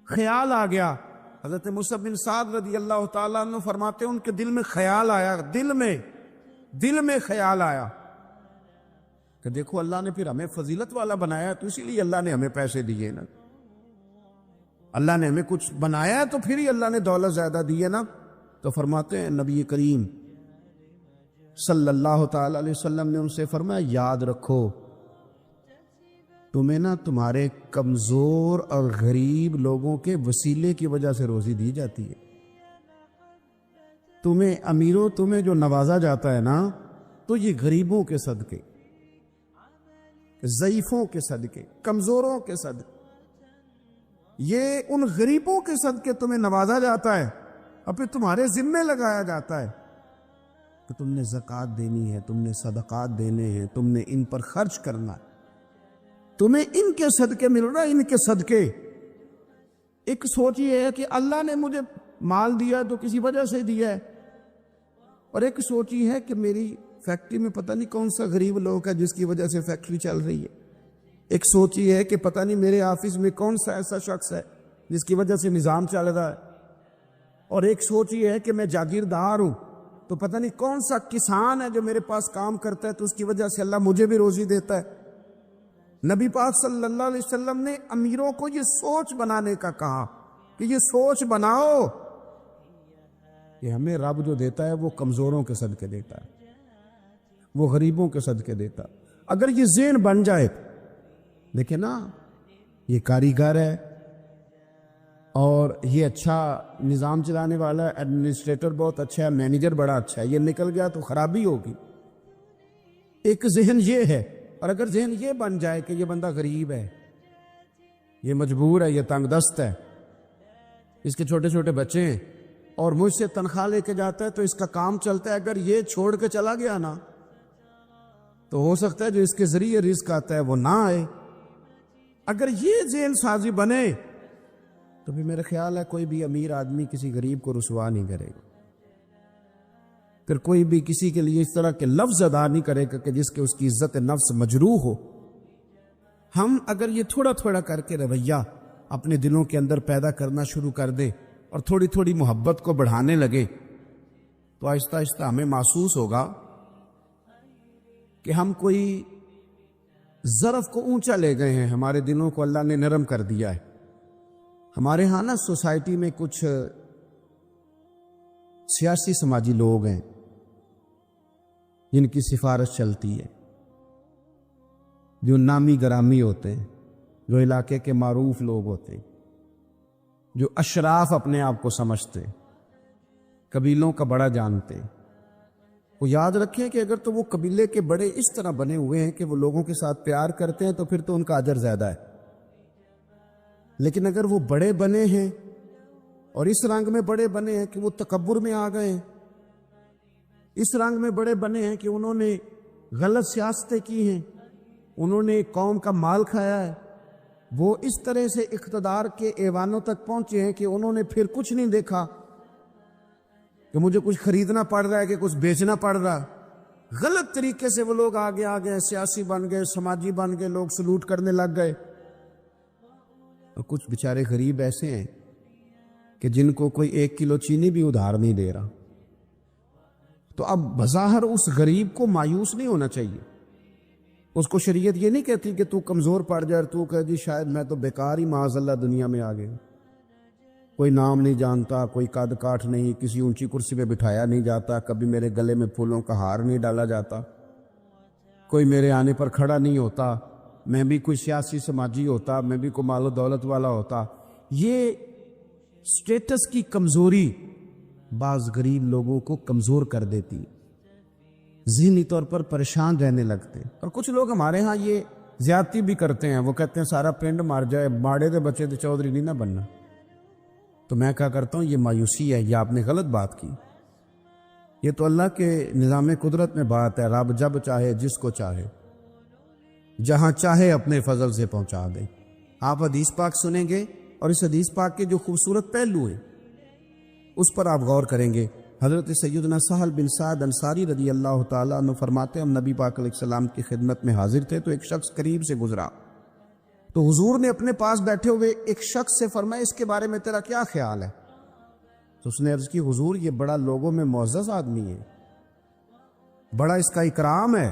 خیال آ گیا۔ حضرت مصعب بن سعد رضی اللہ تعالیٰ عنہ فرماتے ہیں ان کے دل میں خیال آیا، دل میں خیال آیا کہ دیکھو اللہ نے پھر ہمیں فضیلت والا بنایا، تو اسی لیے اللہ نے ہمیں پیسے دیے نا، اللہ نے ہمیں کچھ بنایا ہے تو پھر ہی اللہ نے دولت زیادہ دی ہے نا۔ تو فرماتے ہیں نبی کریم صلی اللہ تعالی علیہ وسلم نے ان سے فرمایا یاد رکھو تمہیں نا تمہارے کمزور اور غریب لوگوں کے وسیلے کی وجہ سے روزی دی جاتی ہے، تمہیں امیروں تمہیں جو نوازا جاتا ہے نا تو یہ غریبوں کے صدقے، ضعیفوں کے صدقے، کمزوروں کے صدقے، یہ ان غریبوں کے صدقے تمہیں نوازا جاتا ہے، اور پھر تمہارے ذمے لگایا جاتا ہے کہ تم نے زکوٰۃ دینی ہے، تم نے صدقات دینے ہیں، تم نے ان پر خرچ کرنا ہے، تمہیں ان کے صدقے مل رہا ہے، ان کے صدقے۔ ایک سوچ یہ ہے کہ اللہ نے مجھے مال دیا تو کسی وجہ سے دیا ہے، اور ایک سوچ یہ ہے کہ میری فیکٹری میں پتہ نہیں کون سا غریب لوگ ہے جس کی وجہ سے فیکٹری چل رہی ہے، ایک سوچ یہ ہے کہ پتہ نہیں میرے آفس میں کون سا ایسا شخص ہے جس کی وجہ سے نظام چل رہا ہے، اور ایک سوچ یہ ہے کہ میں جاگیردار ہوں تو پتہ نہیں کون سا کسان ہے جو میرے پاس کام کرتا ہے تو اس کی وجہ سے اللہ مجھے بھی روزی دیتا ہے۔ نبی پاک صلی اللہ علیہ وسلم نے امیروں کو یہ سوچ بنانے کا کہا کہ یہ سوچ بناؤ کہ ہمیں رب جو دیتا ہے وہ کمزوروں کے صدقے دیتا ہے، وہ غریبوں کے صدقے دیتا۔ اگر یہ ذہن بن جائے، دیکھیں نا یہ کاریگر ہے اور یہ اچھا نظام چلانے والا ہے، ایڈمنسٹریٹر بہت اچھا ہے، مینیجر بڑا اچھا ہے، یہ نکل گیا تو خرابی ہوگی۔ ایک ذہن یہ ہے، اور اگر ذہن یہ بن جائے کہ یہ بندہ غریب ہے، یہ مجبور ہے، یہ تنگ دست ہے، اس کے چھوٹے چھوٹے بچے ہیں، اور مجھ سے تنخواہ لے کے جاتا ہے تو اس کا کام چلتا ہے، اگر یہ چھوڑ کے چلا گیا نا تو ہو سکتا ہے جو اس کے ذریعے رزق آتا ہے وہ نہ آئے۔ اگر یہ ذہن سازی بنے تو بھی میرا خیال ہے کوئی بھی امیر آدمی کسی غریب کو رسوا نہیں کرے گا، پھر کوئی بھی کسی کے لیے اس طرح کے لفظ ادا نہیں کرے گا کہ جس کے اس کی عزت نفس مجروح ہو۔ ہم اگر یہ تھوڑا تھوڑا کر کے رویہ اپنے دلوں کے اندر پیدا کرنا شروع کر دے اور تھوڑی تھوڑی محبت کو بڑھانے لگے تو آہستہ آہستہ ہمیں محسوس ہوگا کہ ہم کوئی ظرف کو اونچا لے گئے ہیں، ہمارے دلوں کو اللہ نے نرم کر دیا ہے۔ ہمارے ہاں نا سوسائٹی میں کچھ سیاسی سماجی لوگ ہیں جن کی سفارش چلتی ہے، جو نامی گرامی ہوتے ہیں، جو علاقے کے معروف لوگ ہوتے ہیں، جو اشراف اپنے آپ کو سمجھتے، قبیلوں کا بڑا جانتے۔ وہ یاد رکھیں کہ اگر تو وہ قبیلے کے بڑے اس طرح بنے ہوئے ہیں کہ وہ لوگوں کے ساتھ پیار کرتے ہیں تو پھر تو ان کا اجر زیادہ ہے، لیکن اگر وہ بڑے بنے ہیں اور اس رنگ میں بڑے بنے ہیں کہ وہ تکبر میں آ گئے ہیں، اس رنگ میں بڑے بنے ہیں کہ انہوں نے غلط سیاستیں کی ہیں، انہوں نے ایک قوم کا مال کھایا ہے، وہ اس طرح سے اقتدار کے ایوانوں تک پہنچے ہیں کہ انہوں نے پھر کچھ نہیں دیکھا کہ مجھے کچھ خریدنا پڑ رہا ہے کہ کچھ بیچنا پڑ رہا ہے۔ غلط طریقے سے وہ لوگ آگے آگے سیاسی بن گئے، سماجی بن گئے، لوگ سلوٹ کرنے لگ گئے۔ اور کچھ بیچارے غریب ایسے ہیں کہ جن کو کوئی 1 کلو چینی بھی ادھار نہیں دے رہا۔ تو اب بظاہر اس غریب کو مایوس نہیں ہونا چاہیے، اس کو شریعت یہ نہیں کہتی کہ تو کمزور پڑ جائے، تو کہے جی شاید میں تو بیکار ہی معاذ اللہ دنیا میں آ گیا، کوئی نام نہیں جانتا، کوئی قد کاٹ نہیں، کسی اونچی کرسی پہ بٹھایا نہیں جاتا، کبھی میرے گلے میں پھولوں کا ہار نہیں ڈالا جاتا، کوئی میرے آنے پر کھڑا نہیں ہوتا، میں بھی کوئی سیاسی سماجی ہوتا، میں بھی کوئی مال و دولت والا ہوتا۔ یہ سٹیٹس کی کمزوری بعض غریب لوگوں کو کمزور کر دیتی، ذہنی طور پر پریشان رہنے لگتے۔ اور کچھ لوگ ہمارے ہاں یہ زیادتی بھی کرتے ہیں، وہ کہتے ہیں سارا پنڈ مار جائے، ماڑے دے بچے تو چودھری نہیں نہ بننا۔ تو میں کہا کرتا ہوں یہ مایوسی ہے، یہ آپ نے غلط بات کی۔ یہ تو اللہ کے نظام قدرت میں بات ہے، رب جب چاہے جس کو چاہے جہاں چاہے اپنے فضل سے پہنچا دے۔ آپ حدیث پاک سنیں گے اور اس حدیث پاک کے جو خوبصورت پہلو ہیں اس پر آپ غور کریں گے۔ حضرت سیدنا سہل بن سعد انصاری رضی اللہ تعالیٰ عنہ فرماتے ہیں ہم نبی پاک علیہ السلام کی خدمت میں حاضر تھے تو ایک شخص قریب سے گزرا، تو حضور نے اپنے پاس بیٹھے ہوئے ایک شخص سے فرمایا اس کے بارے میں تیرا کیا خیال ہے؟ تو اس نے عرض کی حضور یہ بڑا لوگوں میں معزز آدمی ہے، بڑا اس کا اکرام ہے۔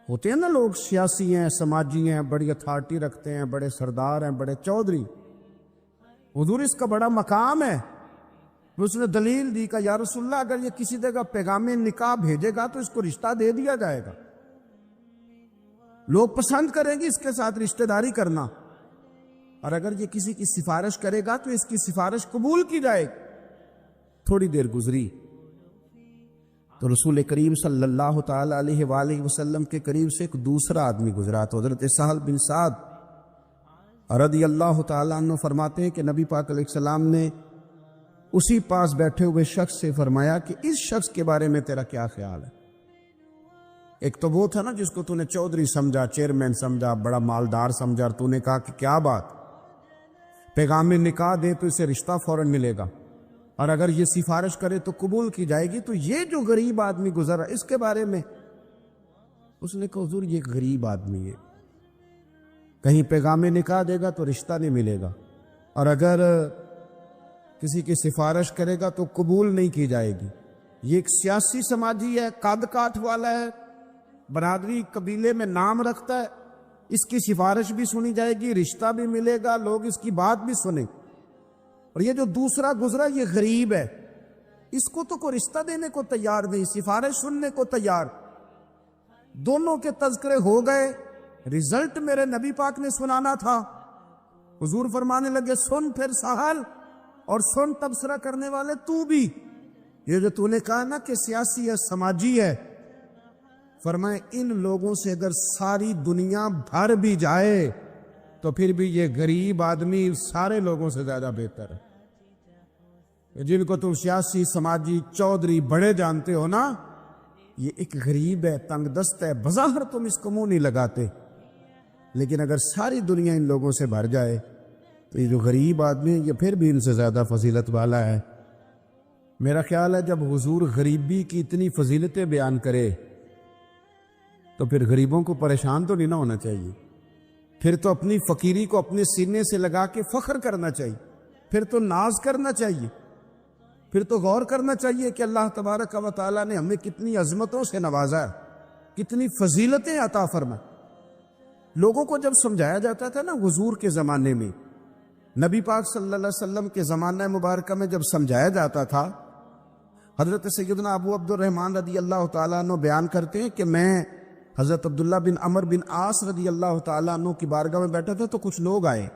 ہوتے ہیں نا لوگ سیاسی ہیں، سماجی ہیں، بڑی اتھارٹی رکھتے ہیں، بڑے سردار ہیں، بڑے چودھری، حضور اس کا بڑا مقام ہے۔ اس نے دلیل دی کہ یا رسول اللہ اگر یہ کسی جگہ پیغام نکاح بھیجے گا تو اس کو رشتہ دے دیا جائے گا، لوگ پسند کریں گے اس کے ساتھ رشتہ داری کرنا، اور اگر یہ کسی کی سفارش کرے گا تو اس کی سفارش قبول کی جائے گی۔ تھوڑی دیر گزری تو رسول کریم صلی اللہ تعالی علیہ وآلہ وسلم کے قریب سے ایک دوسرا آدمی گزرا، تو حضرت سہل بن سعد رضی اللہ تعالیٰ عنہ فرماتے ہیں کہ نبی پاک علیہ السلام نے اسی پاس بیٹھے ہوئے شخص سے فرمایا کہ اس شخص کے بارے میں تیرا کیا خیال ہے؟ ایک تو وہ تھا نا جس کو تو نے چودھری سمجھا، چیئرمین سمجھا، بڑا مالدار سمجھا، اور تو نے کہا کہ کیا بات، پیغام نکاح دے تو اسے رشتہ فوراً ملے گا، اور اگر یہ سفارش کرے تو قبول کی جائے گی۔ تو یہ جو غریب آدمی گزرا اس کے بارے میں اس نے کہا حضور یہ غریب آدمی ہے، کہیں پیغام نکاح دے گا تو رشتہ نہیں ملے گا، اور اگر کسی کی سفارش کرے گا تو قبول نہیں کی جائے گی۔ یہ ایک سیاسی سماجی ہے، قد کاٹ والا ہے، برادری قبیلے میں نام رکھتا ہے، اس کی سفارش بھی سنی جائے گی، رشتہ بھی ملے گا، لوگ اس کی بات بھی سنیں۔ اور یہ جو دوسرا گزرا یہ غریب ہے، اس کو تو کوئی رشتہ دینے کو تیار نہیں، سفارش سننے کو تیار۔ دونوں کے تذکرے ہو گئے، رزلٹ میرے نبی پاک نے سنانا تھا۔ حضور فرمانے لگے سن پھر سہل، اور سن تبصرہ کرنے والے تو بھی، یہ جو تو نے کہا نا کہ سیاسی ہے، سماجی ہے، فرمائے ان لوگوں سے اگر ساری دنیا بھر بھی جائے تو پھر بھی یہ غریب آدمی سارے لوگوں سے زیادہ بہتر ہے۔ جن کو تم سیاسی سماجی چودھری بڑے جانتے ہو نا، یہ ایک غریب ہے، تنگ دست ہے، بظاہر تم اس کو منہ نہیں لگاتے، لیکن اگر ساری دنیا ان لوگوں سے بھر جائے تو یہ جو غریب آدمی ہے یہ پھر بھی ان سے زیادہ فضیلت والا ہے۔ میرا خیال ہے جب حضور غریبی کی اتنی فضیلتیں بیان کرے تو پھر غریبوں کو پریشان تو نہیں نہ ہونا چاہیے، پھر تو اپنی فقیری کو اپنے سینے سے لگا کے فخر کرنا چاہیے، پھر تو ناز کرنا چاہیے، پھر تو غور کرنا چاہیے کہ اللہ تبارک و تعالیٰ نے ہمیں کتنی عظمتوں سے نوازا ہے، کتنی فضیلتیں عطا فرمائے۔ لوگوں کو جب سمجھایا جاتا تھا نا حضور کے زمانے میں، نبی پاک صلی اللہ علیہ وسلم کے زمانہ مبارکہ میں جب سمجھایا جاتا تھا، حضرت سیدنا ابو عبد الرحمن رضی اللہ تعالیٰ عنہ بیان کرتے ہیں کہ میں حضرت عبداللہ بن عمر بن عاص رضی اللہ تعالیٰ عنہ کی بارگاہ میں بیٹھا تھا تو کچھ لوگ آئے،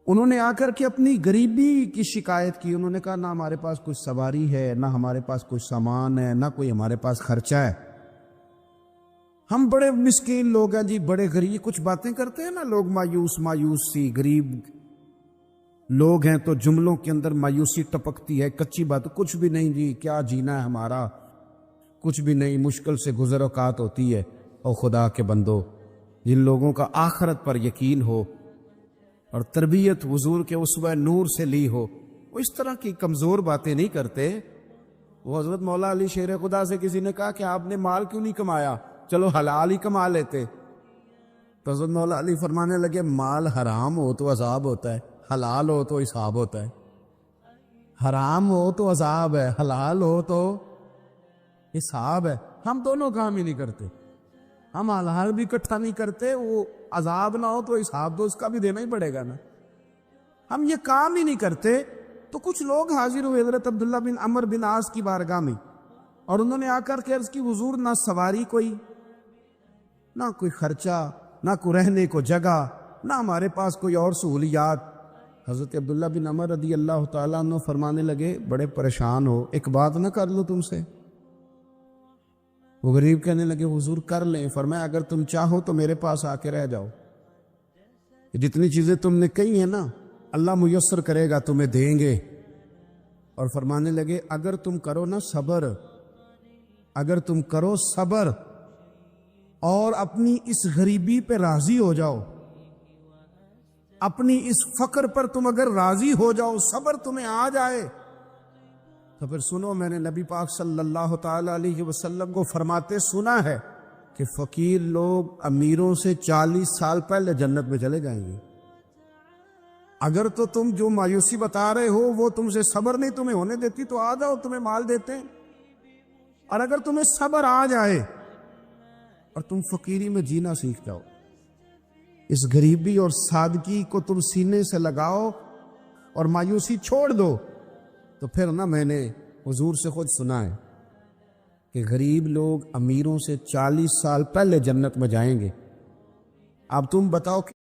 انہوں نے آ کر کے اپنی غریبی کی شکایت کی۔ انہوں نے کہا نہ ہمارے پاس کوئی سواری ہے، نہ ہمارے پاس کوئی سامان ہے، نہ کوئی ہمارے پاس خرچہ ہے، ہم بڑے مسکین لوگ ہیں جی، بڑے غریب۔ کچھ باتیں کرتے ہیں نا لوگ مایوس سی، غریب لوگ ہیں تو جملوں کے اندر مایوسی ٹپکتی ہے، کچی بات، کچھ بھی نہیں جی، کیا جینا ہے ہمارا، کچھ بھی نہیں، مشکل سے گزر اوقات ہوتی ہے۔ اور خدا کے بندو، جن لوگوں کا آخرت پر یقین ہو اور تربیت حضور کے اسوہ نور سے لی ہو، وہ اس طرح کی کمزور باتیں نہیں کرتے۔ وہ حضرت مولا علی شیر خدا سے کسی نے کہا کہ آپ نے مال کیوں نہیں کمایا، چلو حلال ہی کما لیتے۔ تو حضرت مولا علی فرمانے لگے مال حرام ہو تو عذاب ہوتا ہے، حلال ہو تو حساب ہوتا ہے۔ حرام ہو تو عذاب ہے، حلال ہو تو حساب ہے۔ ہم دونوں کام ہی نہیں کرتے، ہم حلال بھی اکٹھا نہیں کرتے، وہ عذاب نہ ہو تو حساب تو اس کا بھی دینا ہی پڑے گا نا، ہم یہ کام ہی نہیں کرتے۔ تو کچھ لوگ حاضر ہوئے حضرت عبداللہ بن عمر بن عاص کی بارگاہ میں، اور انہوں نے آ کر کے عرض کی حضور نہ سواری کوئی، نہ کوئی خرچہ، نہ کوئی رہنے کو جگہ، نہ ہمارے پاس کوئی اور سہولیات۔ حضرت عبداللہ بن عمر رضی اللہ تعالیٰ عنہ فرمانے لگے بڑے پریشان ہو، ایک بات نہ کر لوں تم سے؟ وہ غریب کہنے لگے حضور کر لیں۔ فرمایا اگر تم چاہو تو میرے پاس آ کے رہ جاؤ، جتنی چیزیں تم نے کہی ہیں نا اللہ میسر کرے گا، تمہیں دیں گے۔ اور فرمانے لگے اگر تم کرو نا صبر، اگر تم کرو صبر اور اپنی اس غریبی پہ راضی ہو جاؤ، اپنی اس فقر پر تم اگر راضی ہو جاؤ، صبر تمہیں آ جائے، تو پھر سنو میں نے نبی پاک صلی اللہ تعالی علیہ وسلم کو فرماتے سنا ہے کہ فقیر لوگ امیروں سے 40 سال پہلے جنت میں چلے جائیں گے۔ اگر تو تم جو مایوسی بتا رہے ہو وہ تم سے صبر نہیں تمہیں ہونے دیتی تو آ جاؤ، تمہیں مال دیتے ہیں۔ اور اگر تمہیں صبر آ جائے اور تم فقیری میں جینا سیکھ جاؤ، اس غریبی اور سادگی کو تم سینے سے لگاؤ اور مایوسی چھوڑ دو، تو پھر نا میں نے حضور سے خود سنا ہے کہ غریب لوگ امیروں سے 40 سال پہلے جنت میں جائیں گے۔ اب تم بتاؤ کہ